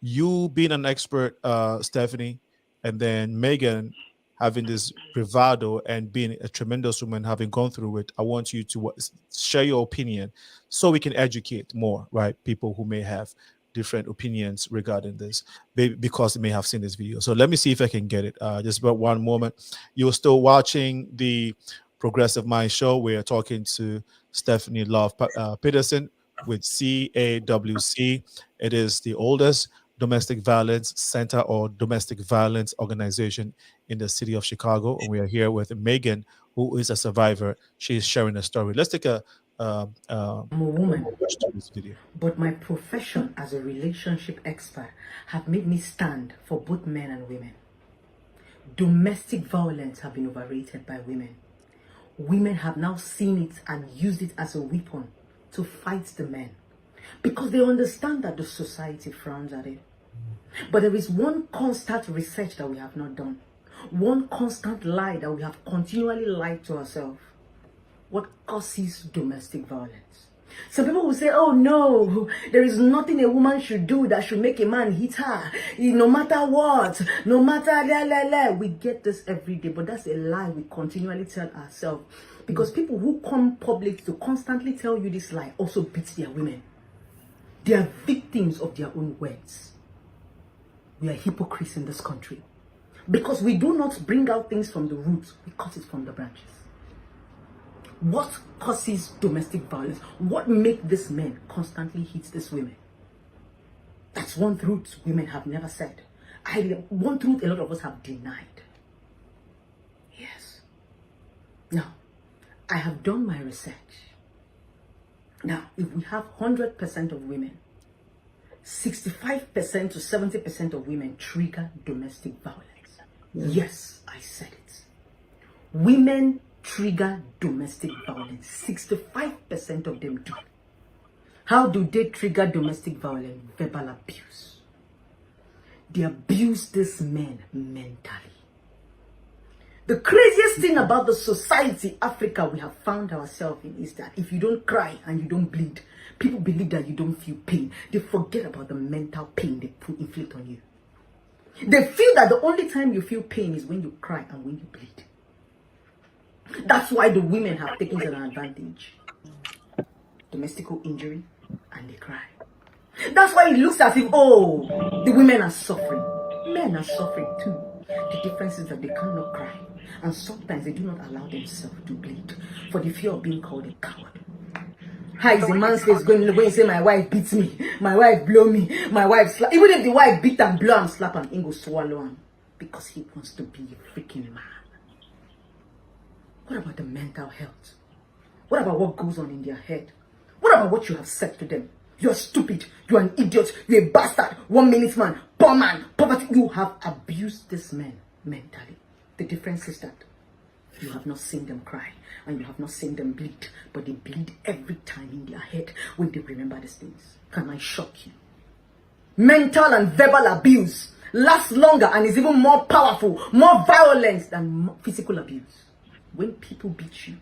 You being an expert, Stephanie, and then Megan having this bravado and being a tremendous woman, having gone through it. I want you to share your opinion so we can educate more, right? People who may have different opinions regarding this because they may have seen this video. So let me see if I can get it. Just about one moment. You're still watching the Progressive Mind Show. We are talking to Stephanie Love-Peterson with CAWC. It is the oldest domestic violence center or domestic violence organization in the city of Chicago. And we are here with Megan, who is a survivor. She is sharing a story. Let's take I'm a woman, watch this video. but my profession as a relationship expert have made me stand for both men and women. Domestic violence have been overrated by women. Women have now seen it and used it as a weapon to fight the men because they understand that the society frowns at it. But there is one constant research that we have not done, one constant lie that we have continually lied to ourselves. What causes domestic violence? Some people will say, oh no, there is nothing a woman should do that should make a man hit her. No matter what, no matter we get this every day, but that's a lie we continually tell ourselves. Because people who come public to constantly tell you this lie also beat their women. They are victims of their own words. We are hypocrites in this country. Because we do not bring out things from the roots, we cut it from the branches. What causes domestic violence? What makes these men constantly hit these women? That's one truth women have never said. One truth a lot of us have denied. Yes. Now, I have done my research. Now, if we have 100% of women, 65% to 70% of women trigger domestic violence. Yes, I said it. Women trigger domestic violence. 65% of them do. How do they trigger domestic violence? Verbal abuse. They abuse these men mentally. The craziest thing about the society, Africa, we have found ourselves in is that if you don't cry and you don't bleed, people believe that you don't feel pain. They forget about the mental pain they inflict on you. They feel that the only time you feel pain is when you cry and when you bleed. That's why the women have taken an advantage. Domestic injury, and they cry. That's why it looks as if, oh, the women are suffering. Men are suffering too. The difference is that they cannot cry. And sometimes they do not allow themselves to bleed for the fear of being called a coward. How is a man's face going to say, my wife beats me, my wife blow me, my wife slap? Even if the wife beat and blow and slap and he go swallow him because he wants to be a freaking man. What about the mental health? What about what goes on in their head? What about what you have said to them? You're stupid, you're an idiot, you're a bastard, 1 minute man, poor man, poverty. You have abused this man mentally. The difference is that you have not seen them cry and you have not seen them bleed, but they bleed every time in their head when they remember these things. Can I shock you? Mental and verbal abuse lasts longer and is even more powerful, more violent than physical abuse. When people beat you,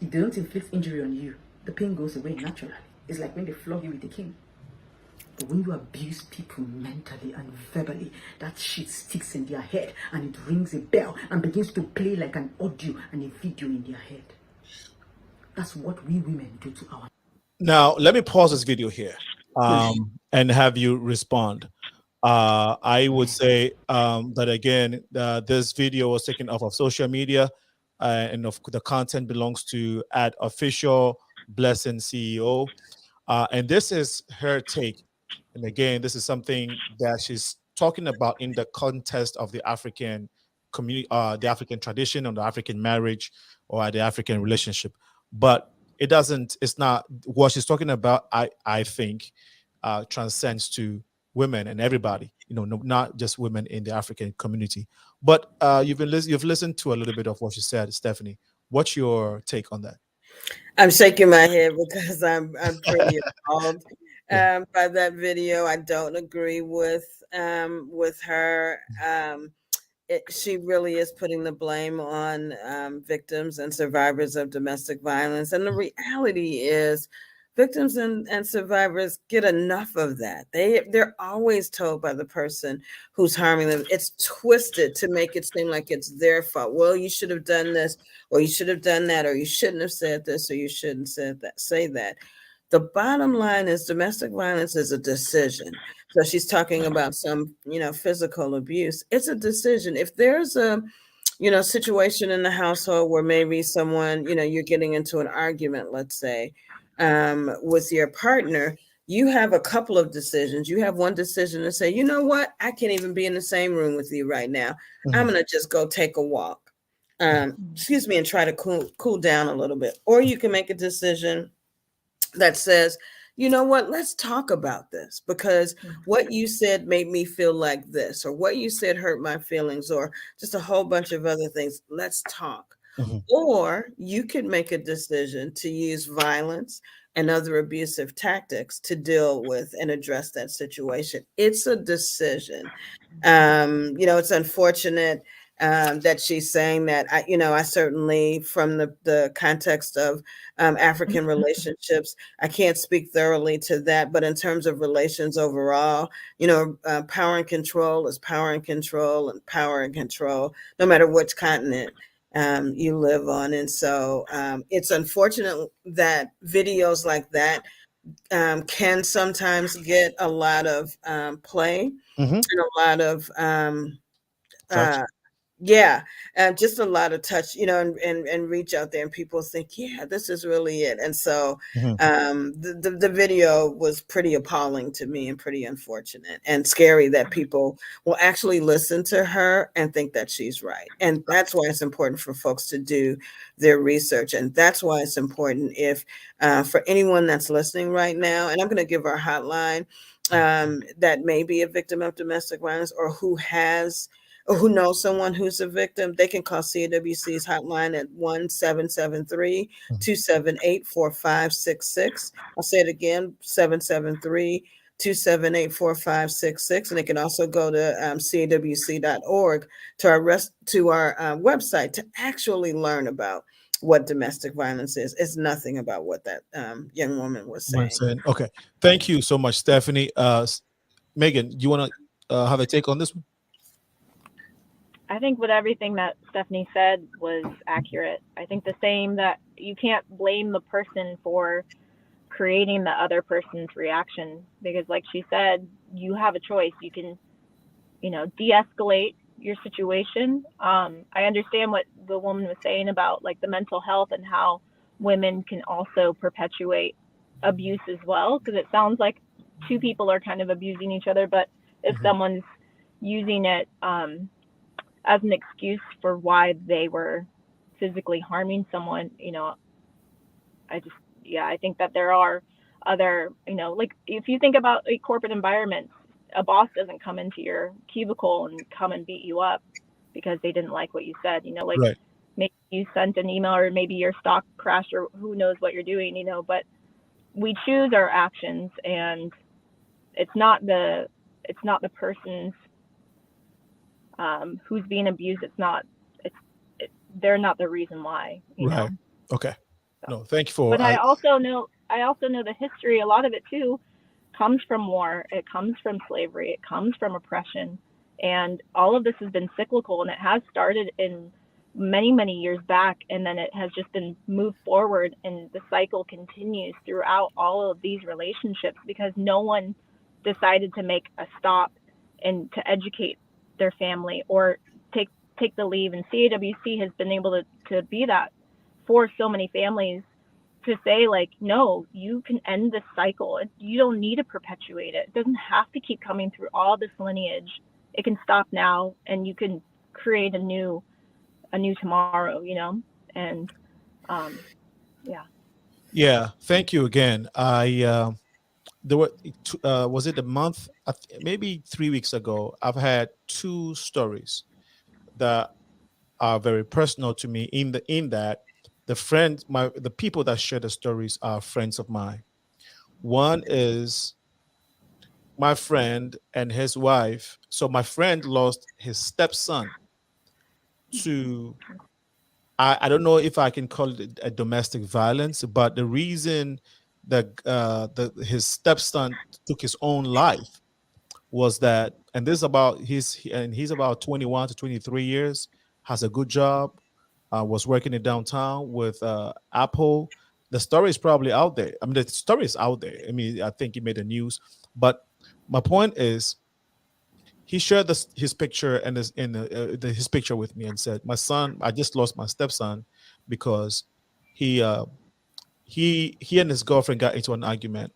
if they don't inflict injury on you, the pain goes away naturally. It's like when they flog you with a cane. But when you abuse people mentally and verbally, that shit sticks in their head and it rings a bell and begins to play like an audio and a video in their head. That's what we women do to our... Now, let me pause this video here and have you respond. I would say that again, this video was taken off of social media and the content belongs to @official Blessing CEO. And this is her take. And again, this is something that she's talking about in the context of the African community, the African tradition, or the African marriage, or the African relationship. But it doesn't, it's not what she's talking about. I think transcends to women and everybody, you know, not just women in the African community. But you've listened to a little bit of what she said, Stephanie. What's your take on that? I'm shaking my head because I'm pretty appalled by that video. I don't agree with her. She really is putting the blame on victims and survivors of domestic violence. And the reality is, victims and survivors get enough of that. They're always told by the person who's harming them. It's twisted to make it seem like it's their fault. Well, you should have done this, or you should have done that, or you shouldn't have said this, or you shouldn't say that. The bottom line is domestic violence is a decision. So she's talking about some, physical abuse. It's a decision. If there's a situation in the household where maybe someone, you're getting into an argument, let's say, with your partner, you have a couple of decisions. You have one decision to say, you know what, I can't even be in the same room with you right now. I'm going to just go take a walk, and try to cool down a little bit. Or you can make a decision that says, you know what, let's talk about this, because what you said made me feel like this, or what you said hurt my feelings, or just a whole bunch of other things. Let's talk. Or you could make a decision to use violence and other abusive tactics to deal with and address that situation. It's a decision. It's unfortunate that she's saying that. I certainly, from the context of African relationships, I can't speak thoroughly to that, but in terms of relations overall, power and control is power and control and power and control, no matter which continent you live on. And so it's unfortunate that videos like that can sometimes get a lot of play and a lot of just a lot of touch, and reach out there, and people think, yeah, this is really it. And so the video was pretty appalling to me, and pretty unfortunate and scary that people will actually listen to her and think that she's right. And that's why it's important for folks to do their research. And that's why it's important if for anyone that's listening right now, and I'm going to give our hotline that may be a victim of domestic violence, or who knows someone who's a victim, they can call CAWC's hotline at 1-773-278-4566. I'll say it again, 773-278-4566. And they can also go to CAWC.org to our website to actually learn about what domestic violence is. It's nothing about what that young woman was saying. Okay. Thank you so much, Stephanie. Megan, do you want to have a take on this one? I think what everything that Stephanie said was accurate. I think the same, that you can't blame the person for creating the other person's reaction, because like she said, you have a choice. You can, de-escalate your situation. I understand what the woman was saying about like the mental health and how women can also perpetuate abuse as well, because it sounds like two people are kind of abusing each other, but if someone's using it as an excuse for why they were physically harming someone, I think that there are other, like if you think about a corporate environment, a boss doesn't come into your cubicle and come and beat you up because they didn't like what you said, Right. Maybe you sent an email, or maybe your stock crashed, or who knows what you're doing, but we choose our actions, and it's not the person's who's being abused. They're not the reason why. Right. Okay. No, thank you for. But I also know the history. A lot of it too comes from war. It comes from slavery. It comes from oppression, and all of this has been cyclical, and it has started in many years back, and then it has just been moved forward, and the cycle continues throughout all of these relationships, because no one decided to make a stop and to educate their family or take the leave. And CAWC has been able to be that for so many families, to say like, no, you can end this cycle. You don't need to perpetuate it. It doesn't have to keep coming through all this lineage. It can stop now, and you can create a new tomorrow, and Yeah. Thank you again. There were was it a month, maybe 3 weeks ago, I've had two stories that are very personal to me, in that the people that share the stories are friends of mine. One is my friend and his wife. So my friend lost his stepson to, I don't know if I can call it a domestic violence, but the reason his stepson took his own life was that, and this is about he's about 21 to 23 years, has a good job, was working in downtown with Apple. The story is probably out there. I mean, the story is out there. I mean, I think he made the news. But my point is, he shared his picture and his picture with me and said, "My son, I just lost my stepson because he uh, he and his girlfriend got into an argument,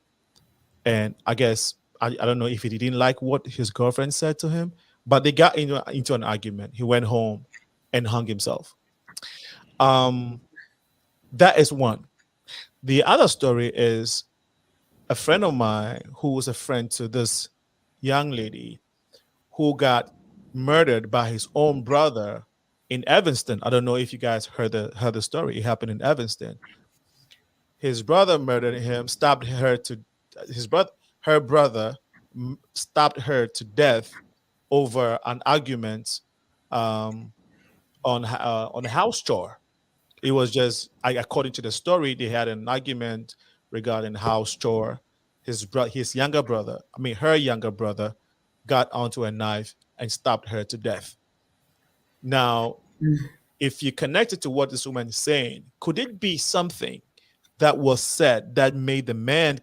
and I guess I don't know if he didn't like what his girlfriend said to him, but they got into an argument. He went home and hung himself. Um, that is one. The other story is a friend of mine who was a friend to this young lady who got murdered by his own brother in Evanston. I don't know if you guys heard the story. It happened in Evanston. His brother murdered him, stabbed her to his brother. Her brother stabbed her to death over an argument um, on a house chore. It was just, according to the story, they had an argument regarding house chore. His younger brother, I mean her younger brother, got onto a knife and stabbed her to death. Now, if you connect it to what this woman is saying, could it be something that was said that made the man,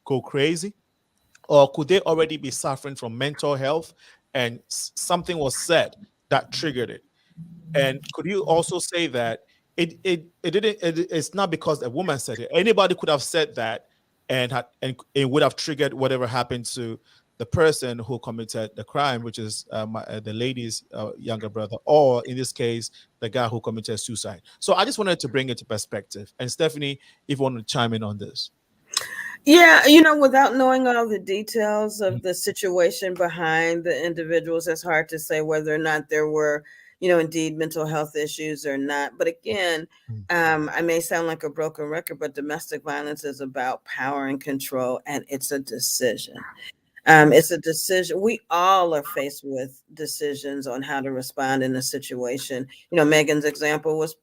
go crazy? Or could they already be suffering from mental health and something was said that triggered it? And could you also say that it's not because a woman said it. Anybody could have said that and it would have triggered whatever happened to the person who committed the crime, which is the lady's younger brother, or in this case, the guy who committed suicide. So I just wanted to bring it to perspective. And Stephanie, if you want to chime in on this. Yeah, without knowing all the details of the situation behind the individuals, it's hard to say whether or not there were, indeed mental health issues or not. But again, I may sound like a broken record, but domestic violence is about power and control, and it's a decision. It's a decision. We all are faced with decisions on how to respond in a situation. Megan's example was,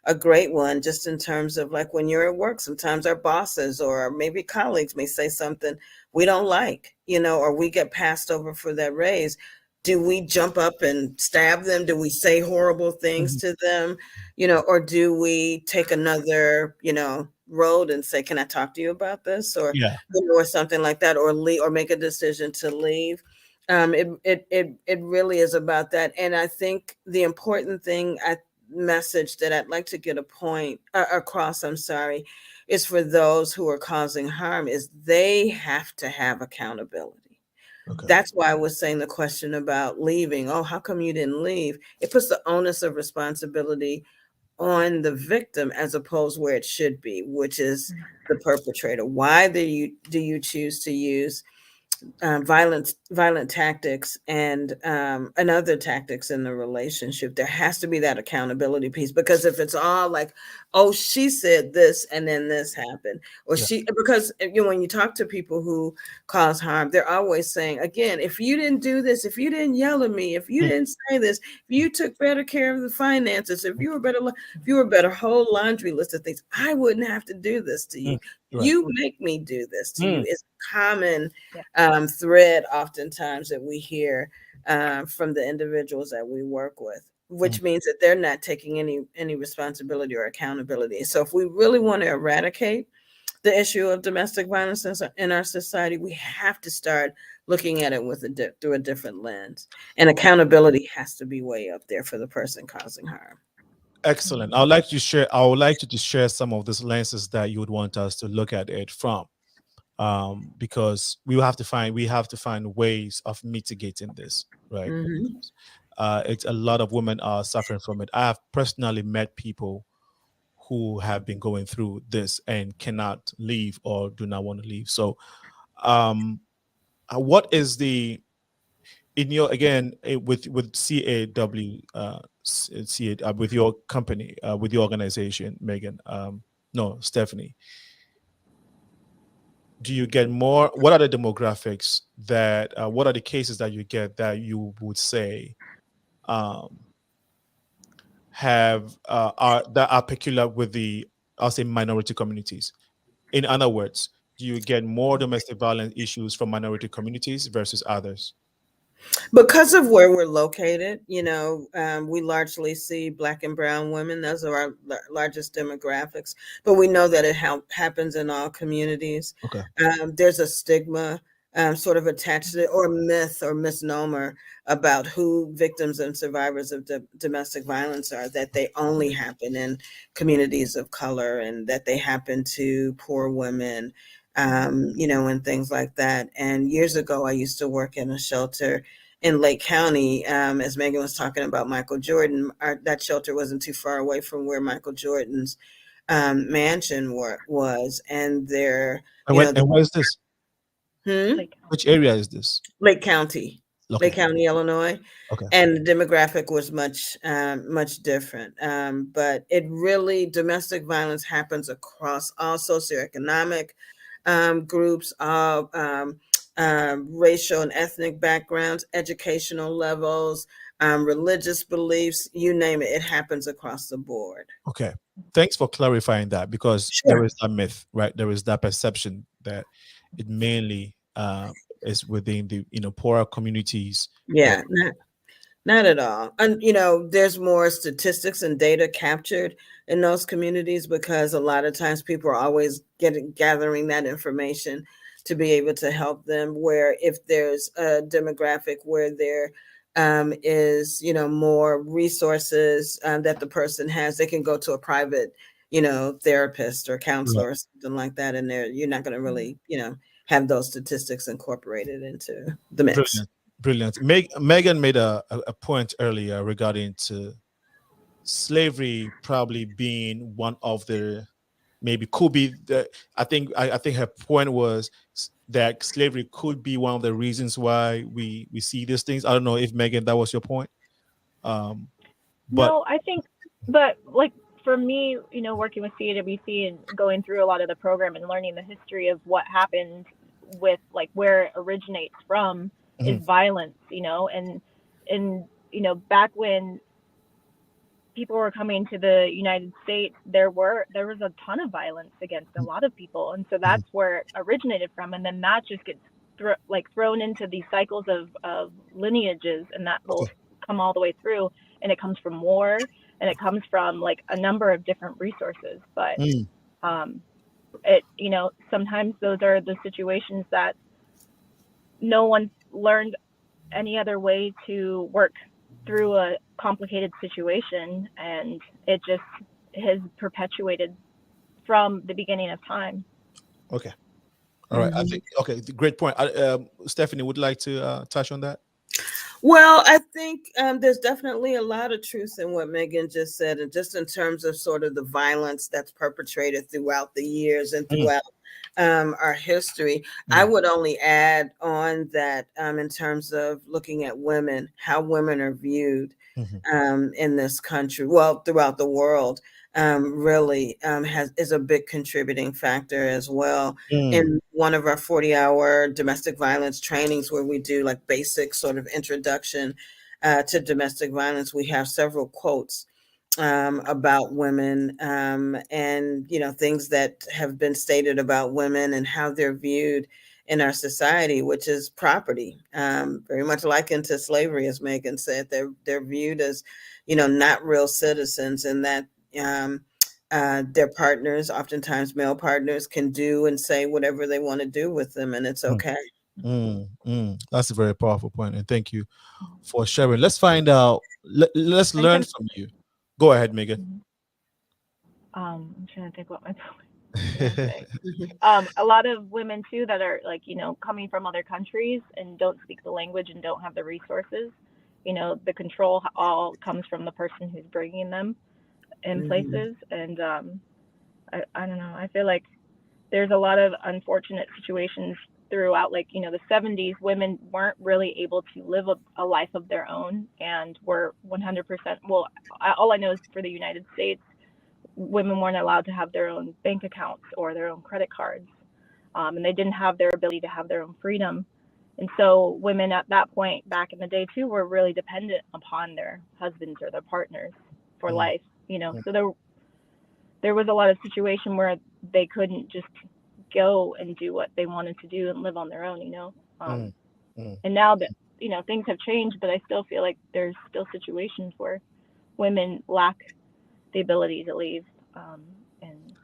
a great one, just in terms of like when you're at work, sometimes our bosses or maybe colleagues may say something we don't like, or we get passed over for that raise. Do we jump up and stab them? Do we say horrible things to them? Or do we take another, road and say, can I talk to you about this? Or, or something like that, or leave, or make a decision to leave. It really is about that. And I think the important message that I'd like to get across, is for those who are causing harm is they have to have accountability. Okay. That's why I was saying the question about leaving. Oh, how come you didn't leave? It puts the onus of responsibility on the victim as opposed where it should be, which is the perpetrator. Why do you choose to use violent tactics and other tactics in the relationship? There has to be that accountability piece, because if it's all like, oh, she said this and then this happened, or because when you talk to people who cause harm, they're always saying, again, if you didn't do this, if you didn't yell at me, if you didn't say this, if you took better care of the finances, if you were better, whole laundry list of things, I wouldn't have to do this to you. You make me do this to you. It's common thread oftentimes that we hear from the individuals that we work with, which means that they're not taking any responsibility or accountability. So if we really want to eradicate the issue of domestic violence in our society, we have to start looking at it through a different lens, and accountability has to be way up there for the person causing harm. Excellent. I would like you to share some of these lenses that you would want us to look at it from, because we have to find ways of mitigating this, right? It's a lot of women are suffering from it. I have personally met people who have been going through this and cannot leave or do not want to leave. So, what is the in your again with CAW? With your company, with your organization, Megan, no, Stephanie, do you get more? What are the demographics what are the cases that you get that you would say that are peculiar with the, I'll say, minority communities? In other words, do you get more domestic violence issues from minority communities versus others? Because of where we're located, we largely see Black and brown women. Those are our largest demographics, but we know that it happens in all communities. Okay. There's a stigma sort of attached to it, or myth or misnomer about who victims and survivors of domestic violence are, that they only happen in communities of color and that they happen to poor women, and things like that. And years ago, I used to work in a shelter in Lake County, as Megan was talking about Michael Jordan. That shelter wasn't too far away from where Michael Jordan's mansion was, and there. And where is this? Lake Which area is this? Lake County, Okay. Lake County, Illinois. Okay. And the demographic was much different. But domestic violence happens across all socioeconomic groups, all racial and ethnic backgrounds, educational levels, religious beliefs, you name it, it happens across the board. Okay. Thanks for clarifying that, because there is a myth, right? There is that perception that it mainly is within the poorer communities. Yeah, not at all. And there's more statistics and data captured in those communities, because a lot of times people are always gathering that information to be able to help them. Where if there's a demographic where there is more resources that the person has, they can go to a private therapist or counselor or something like that, and you're not going to really have those statistics incorporated into the mix. Brilliant. Megan made a point earlier regarding to slavery probably being one of the, maybe could be the, I think her point was that slavery could be one of the reasons why we see these things. I don't know if, Megan, that was your point. But no, I think, but like for me, working with CAWC and going through a lot of the program and learning the history of what happened with like where it originates from is violence, and back when people were coming to the United States, there was a ton of violence against a lot of people, and so that's where it originated from, and then that just gets thrown into these cycles of lineages, and that will come all the way through, and it comes from war, and it comes from like a number of different resources, but sometimes those are the situations that no one learned any other way to work through a complicated situation, and it just has perpetuated from the beginning of time. Okay. All right. I think, great point. Stephanie, would like to touch on that? Well, I think there's definitely a lot of truth in what Megan just said, and just in terms of sort of the violence that's perpetrated throughout the years and throughout our history. I would only add on that in terms of looking at women, how women are viewed in this country, well, throughout the world, really is a big contributing factor as well. In one of our 40-hour domestic violence trainings, where we do like basic sort of introduction to domestic violence, we have several quotes about women and things that have been stated about women and how they're viewed in our society, which is property, very much likened to slavery, as Megan said. They're viewed as not real citizens, and that their partners, oftentimes male partners, can do and say whatever they want to do with them, and it's okay. That's a very powerful point, and thank you for sharing. Let's find out. Let's learn from you. Go ahead, Megan. I'm trying to think what my a lot of women too that are like coming from other countries and don't speak the language and don't have the resources. The control all comes from the person who's bringing them in places, and I don't know. I feel like there's a lot of unfortunate situations throughout, like the 70s. Women weren't really able to live a life of their own, and were 100%. Well, all I know is for the United States, women weren't allowed to have their own bank accounts or their own credit cards, and they didn't have their ability to have their own freedom. And so women at that point back in the day too were really dependent upon their husbands or their partners for life. So there was a lot of situation where they couldn't just go and do what they wanted to do and live on their own, Mm, mm. And now that, things have changed, but I still feel like there's still situations where women lack the ability to leave. And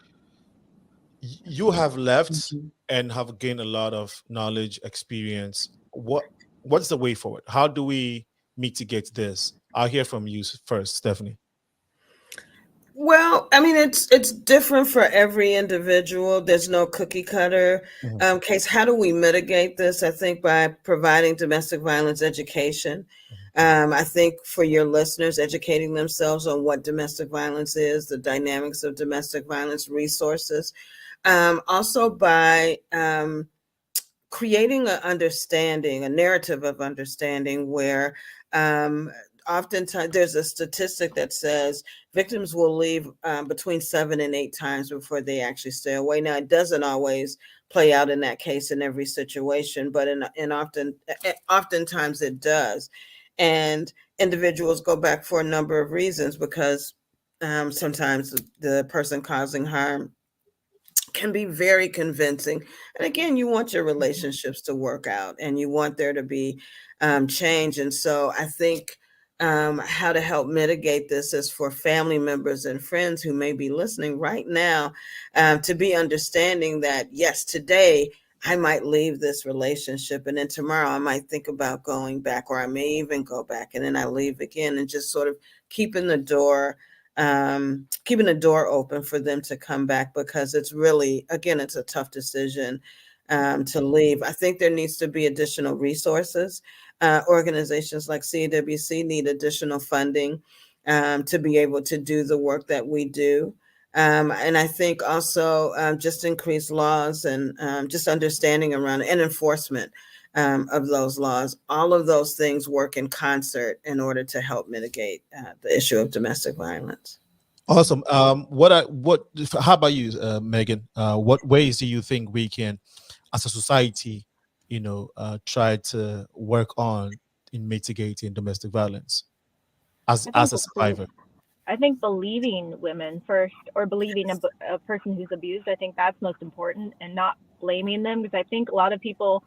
You have left and have gained a lot of knowledge, experience. What's the way forward? How do we mitigate this? I'll hear from you first, Stephanie. Well, I mean, it's different for every individual. There's no cookie cutter Mhm. case. How do we mitigate this? I think by providing domestic violence education. I think for your listeners, educating themselves on what domestic violence is, the dynamics of domestic violence, resources. Also by creating a narrative of understanding where oftentimes there's a statistic that says victims will leave between 7 and 8 times before they actually stay away. Now, it doesn't always play out in that case in every situation, but oftentimes it does. And individuals go back for a number of reasons because sometimes the person causing harm can be very convincing. And again, you want your relationships to work out and you want there to be change. And so I think how to help mitigate this is for family members and friends who may be listening right now to be understanding that, yes, today I might leave this relationship and then tomorrow I might think about going back, or I may even go back and then I leave again, and just sort of keeping the door open for them to come back, because it's really, again, it's a tough decision to leave. I think there needs to be additional resources. Organizations like CAWC need additional funding to be able to do the work that we do. And I think also just increased laws and just understanding around and enforcement of those laws. All of those things work in concert in order to help mitigate the issue of domestic violence. Awesome. How about you, Megan? What ways do you think we can, as a society, try to work on in mitigating domestic violence as I a think survivor? I think believing women first, or believing a person who's abused, I think that's most important, and not blaming them, because I think a lot of people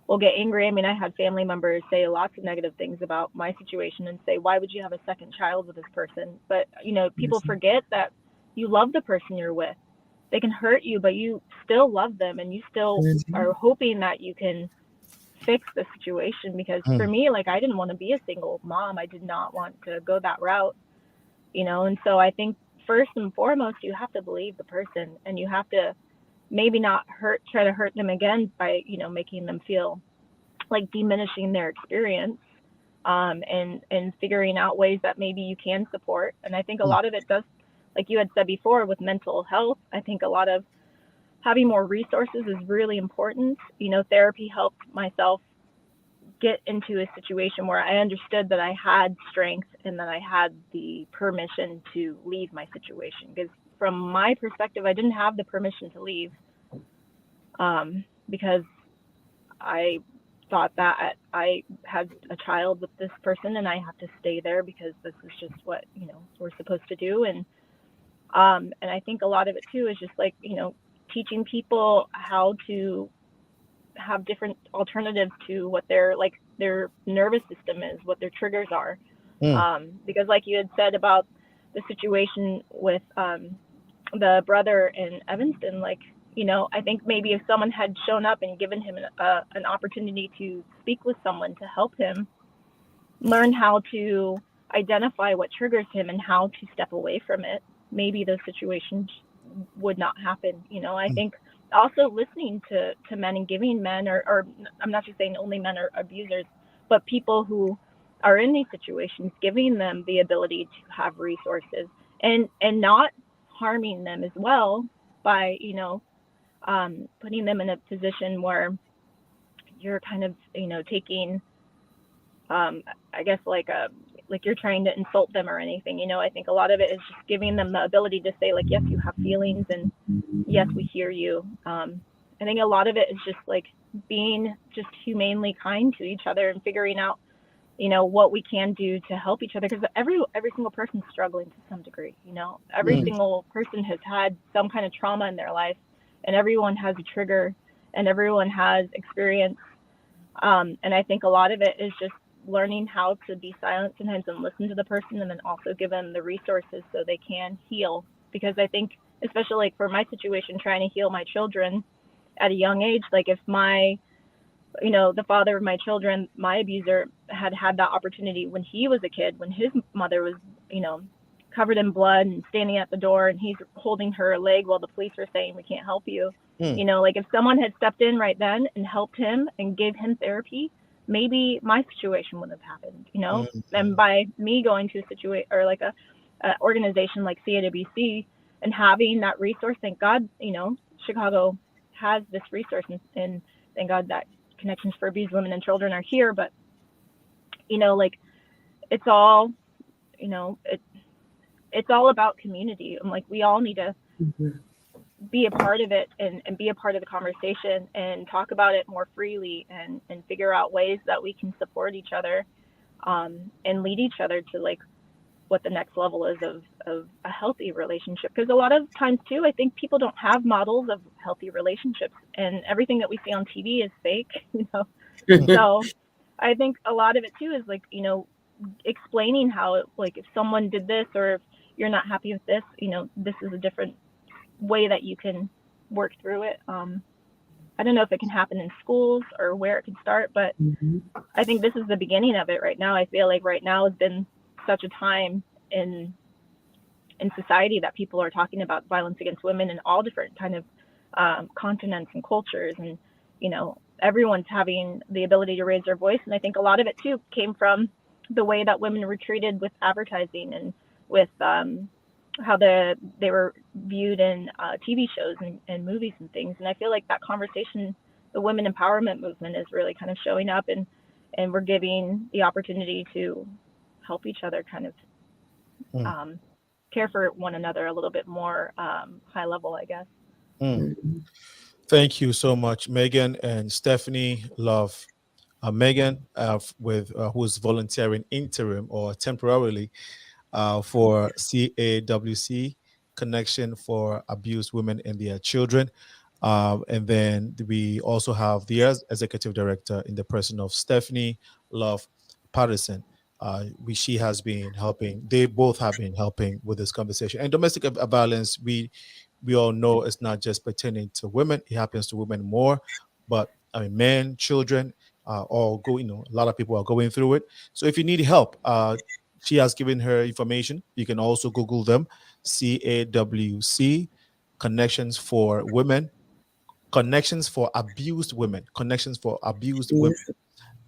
will get angry. I mean, I had family members say lots of negative things about my situation and say, why would you have a second child with this person? But, people forget that you love the person you're with. They can hurt you, but you still love them, and you still are hoping that you can fix the situation. Because for me, like, I didn't want to be a single mom. I did not want to go that route, and so I think first and foremost, you have to believe the person, and you have to maybe not try to hurt them again by, making them feel like diminishing their experience, and figuring out ways that maybe you can support. And I think a lot of it does, like you had said before, with mental health, I think a lot of having more resources is really important. Therapy helped myself get into a situation where I understood that I had strength and that I had the permission to leave my situation. Because from my perspective, I didn't have the permission to leave, because I thought that I had a child with this person and I have to stay there because this is just what, we're supposed to do. And I think a lot of it too is just like, teaching people how to have different alternatives to what their nervous system is, what their triggers are. Because like you had said about the situation with the brother in Evanston, like, I think maybe if someone had shown up and given him an opportunity to speak with someone to help him learn how to identify what triggers him and how to step away from it, maybe those situations would not happen. I think also listening to men and giving men, or I'm not just saying only men are abusers, but people who are in these situations, giving them the ability to have resources and not harming them as well by, putting them in a position where you're kind of, taking, I guess like you're trying to insult them or anything. I think a lot of it is just giving them the ability to say, like, yes, you have feelings, and yes, we hear you. I think a lot of it is just like being just humanely kind to each other and figuring out, what we can do to help each other, because every single person is struggling to some degree. Every single person has had some kind of trauma in their life, and everyone has a trigger, and everyone has experience. And I think a lot of it is just learning how to be silent sometimes and listen to the person, and then also give them the resources so they can heal. Because I think, especially like for my situation, trying to heal my children at a young age, like if my, the father of my children, my abuser, had had that opportunity when he was a kid, when his mother was, covered in blood and standing at the door, and he's holding her leg while the police are saying, we can't help you. Like if someone had stepped in right then and helped him and gave him therapy, maybe my situation wouldn't have happened, And by me going to a situation or like a organization like CAWC and having that resource, thank God, Chicago has this resource, and thank God that Connections for Abused Women and Children are here. But, like it's all, it's all about community. I'm like, we all need to be a part of it and be a part of the conversation and talk about it more freely and figure out ways that we can support each other and lead each other to like what the next level is of a healthy relationship. Because a lot of times too, I think people don't have models of healthy relationships, and everything that we see on TV is fake, So I think a lot of it too is like, explaining how like if someone did this or if you're not happy with this, this is a different way that you can work through it. I don't know if it can happen in schools or where it can start, but I think this is the beginning of it right now. I feel like right now has been such a time in society that people are talking about violence against women in all different kind of continents and cultures, and everyone's having the ability to raise their voice. And I think a lot of it too came from the way that women were treated with advertising and with how they were viewed in TV shows and movies and things. And I feel like that conversation, the women empowerment movement, is really kind of showing up, and we're giving the opportunity to help each other kind of care for one another a little bit more high level, I guess. Thank you so much, Megan and Stephanie. Love. Megan, who's volunteering interim or temporarily for CAWC, Connection for Abused Women and Their Children. And then we also have the executive director in the person of Stephanie LOVE-PETERSON. She has been helping. They both have been helping with this conversation. And domestic violence, we all know it's not just pertaining to women. It happens to women more, but I mean, men, children, all go. A lot of people are going through it. So if you need help, she has given her information. You can also Google them: CAWC, Connections for Women, Connections for Abused Women, Connections for Abused Women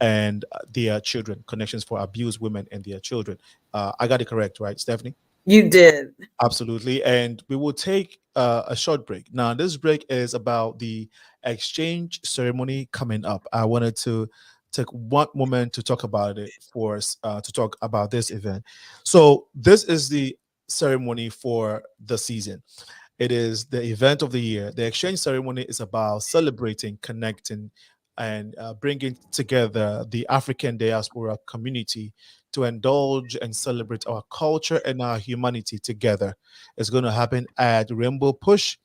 and their children, Connections for Abused Women and Their Children. I got it correct, right, Stephanie? You did. Absolutely. And we will take a short break. Now, this break is about the exchange ceremony coming up. I wanted to take one moment to talk about it for us, to talk about this event. So, this is the ceremony for the season. It is the event of the year. The exchange ceremony is about celebrating, connecting, and bringing together the African diaspora community to indulge and celebrate our culture and our humanity together. It's going to happen at Rainbow Push.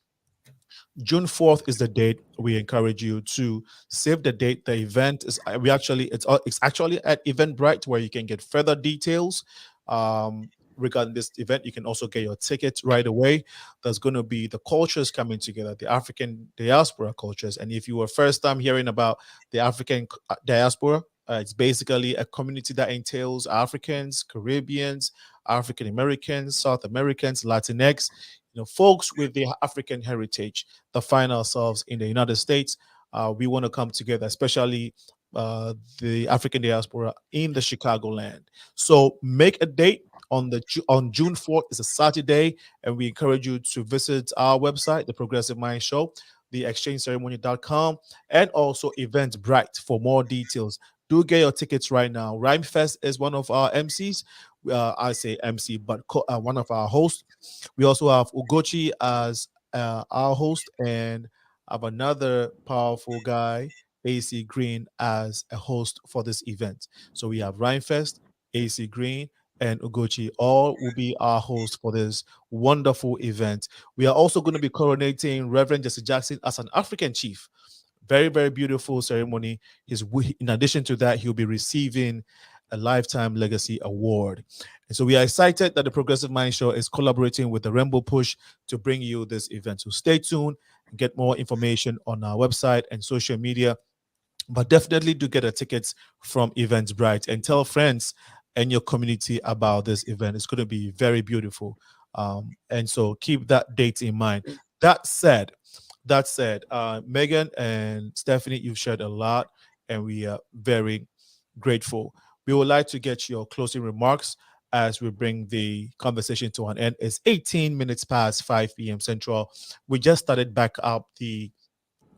June 4th is the date. We encourage you to save the date. The event is it's actually at Eventbrite, where you can get further details regarding this event. You can also get your tickets right away. There's going to be the cultures coming together, the African diaspora cultures. And if you were first time hearing about the African diaspora, it's basically a community that entails Africans, Caribbeans, African Americans, South Americans, Latinx, folks with the African heritage that find ourselves in the United States. We want to come together, especially the African diaspora in the Chicagoland. So make a date on June 4th. It's a Saturday, and we encourage you to visit our website, The Progressive Mind Show, theexchangeceremony.com, and also Eventbrite for more details. Do get your tickets right now. Rhyme Fest is one of our MCs. I say MC, but one of our hosts. We also have Ugochi as our host, and have another powerful guy, AC Green, as a host for this event. So we have Rhymefest, AC Green, and Ugochi. All will be our hosts for this wonderful event. We are also going to be coronating Reverend Jesse Jackson as an African chief. Very, very beautiful ceremony. In addition to that, he'll be receiving a Lifetime Legacy Award. And so we are excited that the Progressive Mind Show is collaborating with the Rainbow Push to bring you this event. So stay tuned and get more information on our website and social media. But definitely do get the tickets from Eventbrite and tell friends and your community about this event. It's going to be very beautiful. And so keep that date in mind. That said, Megan and Stephanie, you've shared a lot, and we are very grateful. We would like to get your closing remarks as we bring the conversation to an end. It's 18 minutes past 5 p.m. Central. We just started back up the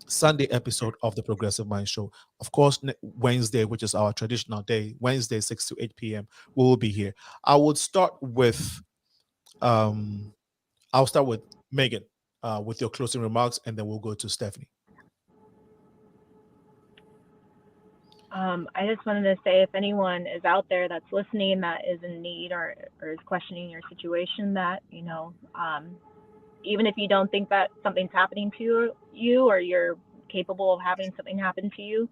Sunday episode of the Progressive Mind Show. Of course, Wednesday, which is our traditional day, Wednesday, 6 to 8 p.m., we will be here. I would start with Megan with your closing remarks, and then we'll go to Stephanie. I just wanted to say, if anyone is out there that's listening that is in need or is questioning your situation, that, even if you don't think that something's happening to you or you're capable of having something happen to you,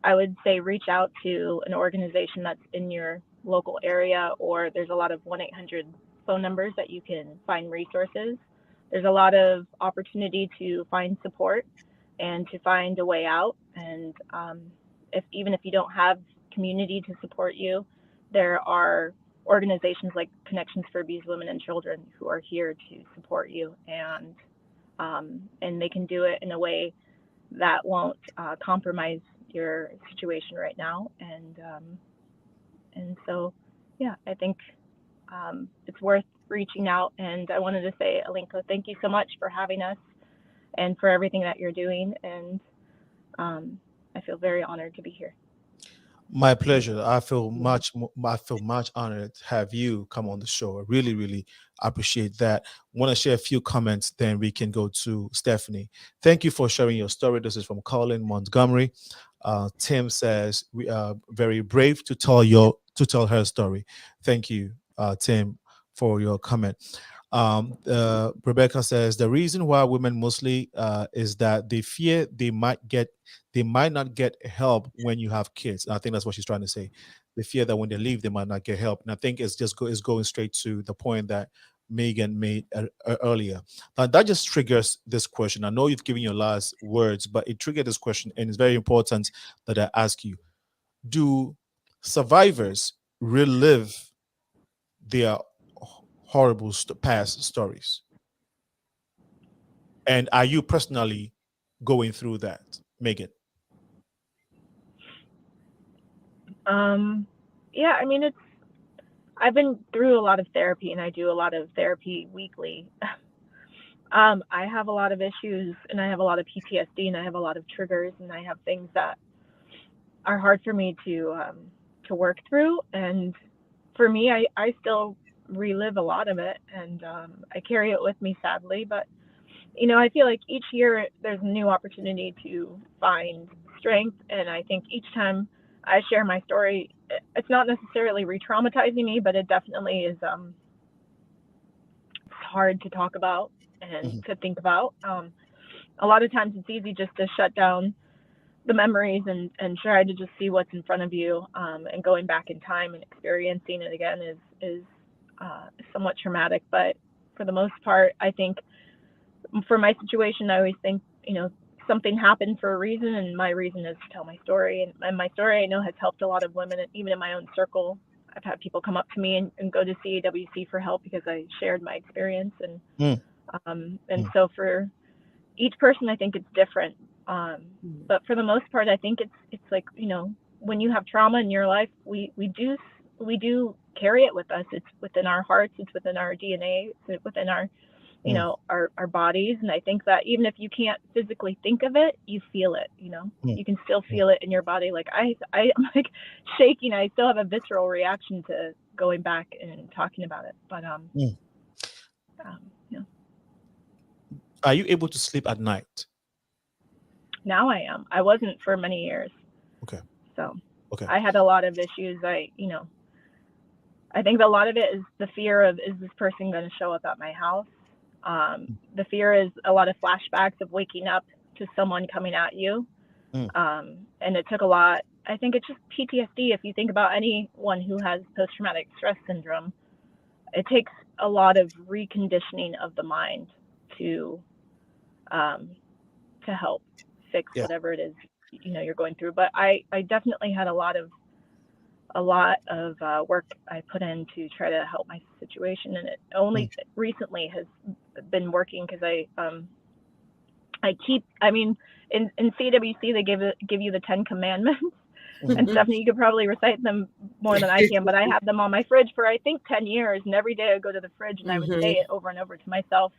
I would say reach out to an organization that's in your local area, or there's a lot of 1-800 phone numbers that you can find resources. There's a lot of opportunity to find support and to find a way out. And even if you don't have community to support you, there are organizations like Connections for Abused Women and Children who are here to support you, and they can do it in a way that won't compromise your situation right now. And so, yeah, I think it's worth reaching out. And I wanted to say, Alinko, thank you so much for having us and for everything that you're doing. And I feel very honored to be here. My pleasure. I feel much honored to have you come on the show. I really, really appreciate that. Want to share a few comments, then we can go to Stephanie. Thank you for sharing your story. This is from Colin Montgomery. Tim says, we are very brave to tell her story. Thank you, Tim, for your comment. Rebecca says the reason why women mostly is that they fear they might not get help when you have kids. And I think that's what she's trying to say. They fear that when they leave, they might not get help. And I think it's just going straight to the point that Megan made earlier. Now, that just triggers this question. I know you've given your last words, but it triggered this question, and it's very important that I ask you: do survivors relive their horrible past stories? And are you personally going through that, Megan? Yeah, I mean, I've been through a lot of therapy, and I do a lot of therapy weekly. I have a lot of issues, and I have a lot of PTSD, and I have a lot of triggers, and I have things that are hard for me to work through. And for me, I still relive a lot of it, and I carry it with me, sadly. But I feel like each year there's a new opportunity to find strength, and I think each time I share my story, it's not necessarily re-traumatizing me, but it definitely is hard to talk about and to think about. A lot of times it's easy just to shut down the memories and try to just see what's in front of you, and going back in time and experiencing it again is somewhat traumatic. But for the most part, I think for my situation, I always think, something happened for a reason, and my reason is to tell my story. And my story, I know, has helped a lot of women, even in my own circle. I've had people come up to me and go to CAWC for help because I shared my experience. And so for each person, I think it's different. But for the most part, I think it's like, when you have trauma in your life, we do carry it with us. It's within our hearts, it's within our DNA, it's within our our bodies. And I think that even if you can't physically think of it, you feel it. You can still feel it in your body. Like I'm like shaking. I still have a visceral reaction to going back and talking about it. But Are you able to sleep at night? Now I am. I wasn't for many years. Okay. So okay. I had a lot of issues. I think a lot of it is the fear of, is this person going to show up at my house? The fear is a lot of flashbacks of waking up to someone coming at you. And it took a lot. I think it's just PTSD. If you think about anyone who has post-traumatic stress syndrome, it takes a lot of reconditioning of the mind to help fix whatever it is, you know, you're going through. But I definitely had a lot of work I put in to try to help my situation, and it only recently has been working because in CWC they give you the 10 commandments. And Stephanie, you could probably recite them more than I can, but I have them on my fridge for I think 10 years, and every day I would go to the fridge and I would say it over and over to myself.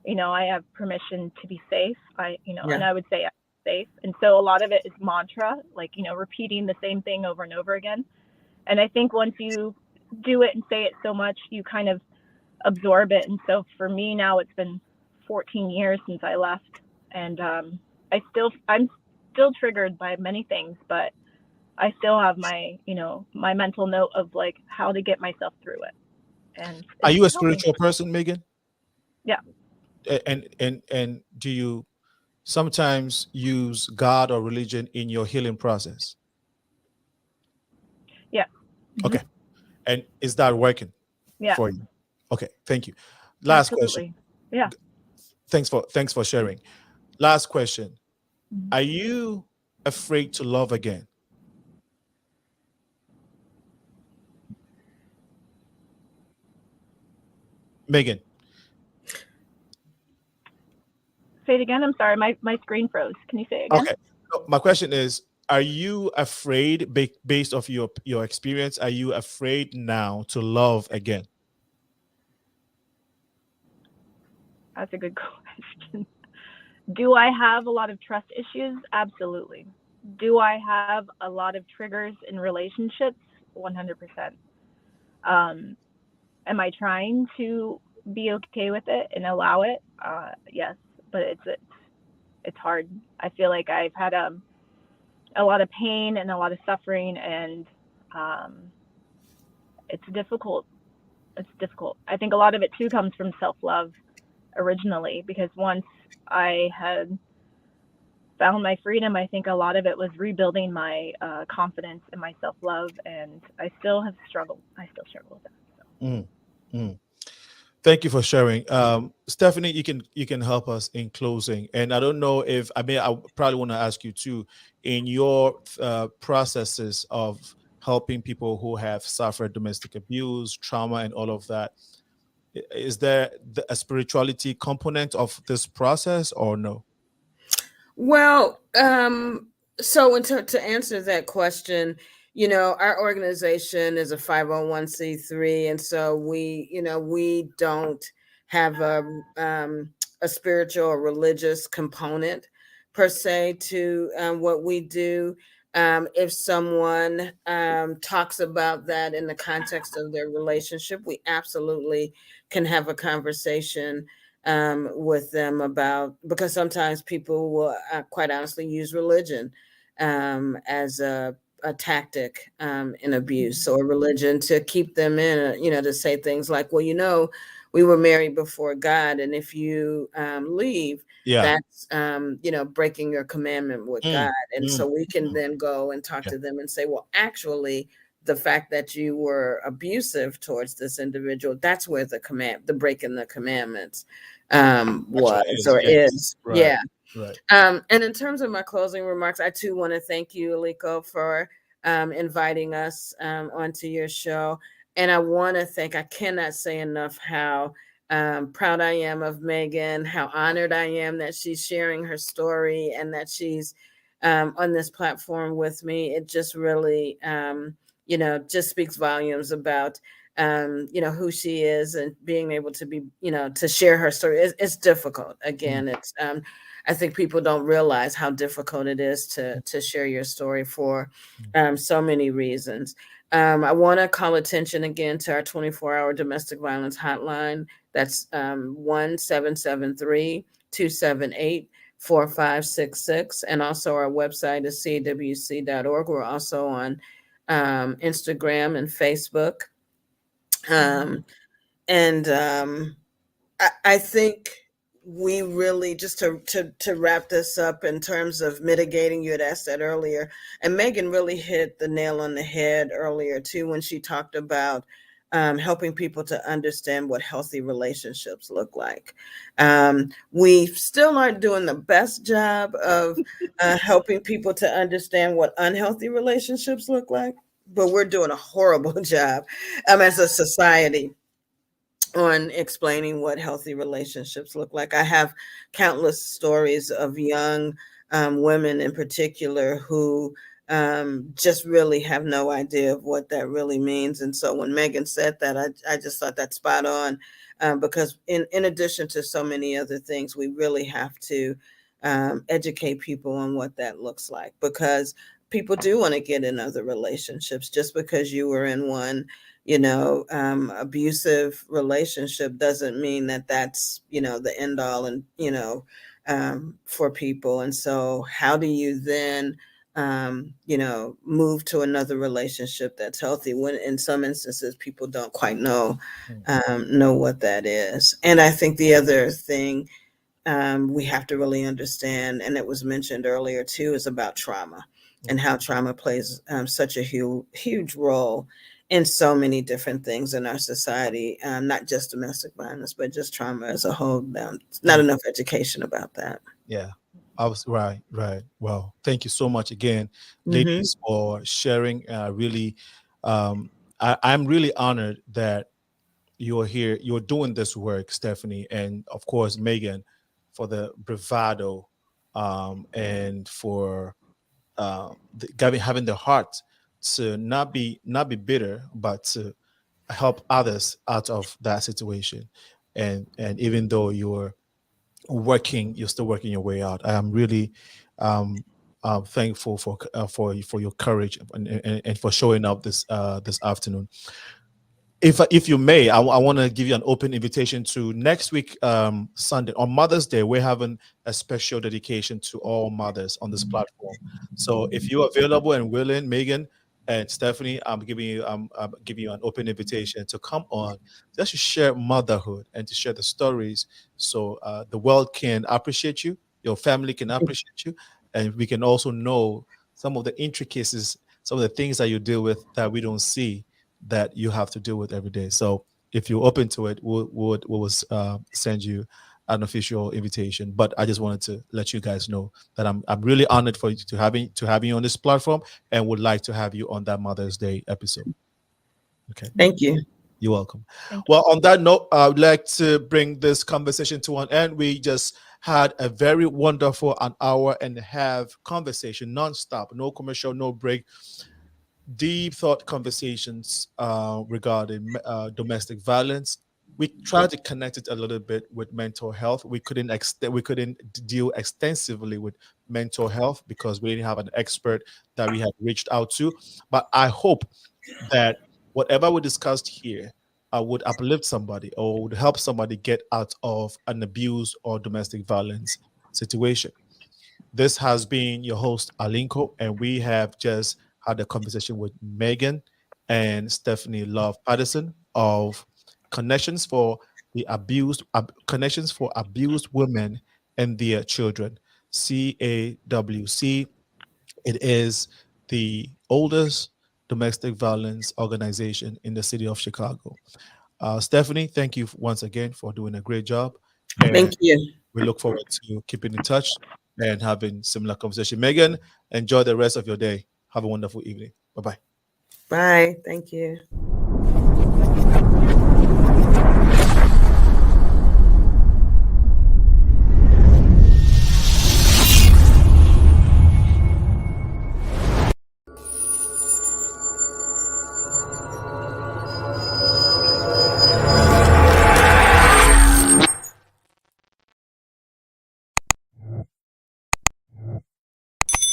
You know, I have permission to be safe. And I would say I'm safe. And so a lot of it is mantra, like, you know, repeating the same thing over and over again. And I think once you do it and say it so much, you kind of absorb it. And so for me now, it's been 14 years since I left, and I'm still triggered by many things, but I still have my mental note of like how to get myself through it. And are you a spiritual person, Megan? Yeah. And do you sometimes use God or religion in your healing process? Yeah. Okay. And is that working for you? Okay, thank you. Last question. Yeah. Thanks for sharing. Last question. Are you afraid to love again? Megan. Say it again. I'm sorry. My screen froze. Can you say it again? Okay. So my question is, are you afraid, based off your experience, are you afraid now to love again? That's a good question. Do I have a lot of trust issues? Absolutely. Do I have a lot of triggers in relationships? 100%. Am I trying to be okay with it and allow it? Yes, but it's hard. I feel like I've had a lot of pain and a lot of suffering, and it's difficult. It's difficult. I think a lot of it too comes from self-love originally, because once I had found my freedom, I think a lot of it was rebuilding my confidence and my self-love, and I still have struggled. I still struggle with that. So. Thank you for sharing. Stephanie, you can help us in closing. And I don't know if, I probably want to ask you too, in your processes of helping people who have suffered domestic abuse, trauma, and all of that, is there a spirituality component of this process or no? Well, so to answer that question, you know, our organization is a 501c3, and so we don't have a spiritual or religious component per se to what we do. If someone talks about that in the context of their relationship, we absolutely can have a conversation with them about, because sometimes people will quite honestly use religion as a tactic in abuse, or religion to keep them in, to say things like, well, we were married before God, and if you leave, that's breaking your commandment with God. And so we can then go and talk to them and say, well, actually, the fact that you were abusive towards this individual, that's where the breaking the commandments is. Right. Right. And in terms of my closing remarks, I too want to thank you, Aliko, for inviting us onto your show. And I want to I cannot say enough how proud I am of Megan, how honored I am that she's sharing her story and that she's on this platform with me. It just really, just speaks volumes about who she is, and being able to be, to share her story. It's difficult. Again, it's I think people don't realize how difficult it is to share your story for so many reasons. I want to call attention again to our 24-hour domestic violence hotline. That's 1-773-278-4566. And also our website is cawc.org. We're also on Instagram and Facebook. And I think we really, just to wrap this up in terms of mitigating, you had asked that earlier, and Megan really hit the nail on the head earlier too when she talked about helping people to understand what healthy relationships look like. We still aren't doing the best job of helping people to understand what unhealthy relationships look like, but we're doing a horrible job as a society on explaining what healthy relationships look like. I have countless stories of young women in particular who just really have no idea of what that really means. And so when Megan said that, I just thought that's spot on, because in addition to so many other things, we really have to educate people on what that looks like, because people do want to get in other relationships. Just because you were in one abusive relationship doesn't mean that that's the end all and for people. And so how do you then move to another relationship that's healthy, when in some instances people don't quite know what that is? And I think the other thing we have to really understand, and it was mentioned earlier too, is about trauma, and how trauma plays such a huge role in so many different things in our society, not just domestic violence, but just trauma as a whole. Not enough education about that. Yeah, I was right. Well, thank you so much again, ladies, for sharing. Really, I'm really honored that you're here. You're doing this work, Stephanie, and of course, Megan, for the bravado, and for having the heart to not be bitter, but to help others out of that situation. And even though you're still working your way out. I am really um, thankful for your courage and for showing up this afternoon. If you may, I want to give you an open invitation to next week, Sunday, on Mother's Day. We're having a special dedication to all mothers on this platform. So if you're available and willing, Megan and Stephanie, I'm giving you an open invitation to come on, just to share motherhood and to share the stories, so the world can appreciate you, your family can appreciate you, and we can also know some of the intricacies, some of the things that you deal with that we don't see, that you have to deal with every day. So if you're open to it, we'll send you an official invitation. But I just wanted to let you guys know that I'm really honored for you to having you on this platform, and would like to have you on that Mother's Day episode. Okay. Thank you. You're welcome. Thank you. Well, on that note, I would like to bring this conversation to an end. We just had a very wonderful an hour and a half conversation, nonstop, no commercial, no break, deep thought conversations regarding domestic violence. We tried to connect it a little bit with mental health. We couldn't deal extensively with mental health because we didn't have an expert that we had reached out to. But I hope that whatever we discussed here would uplift somebody or would help somebody get out of an abuse or domestic violence situation. This has been your host, Alinko, and we have just had a conversation with Megan and Stephanie Love-Patterson of Connections for Abused Women and Their Children, CAWC. It is the oldest domestic violence organization in the city of Chicago. Stephanie, thank you once again for doing a great job. And Thank you. we look forward to keeping in touch and having similar conversation. Megan, enjoy the rest of your day. Have a wonderful evening. Bye-bye. Bye. Thank you.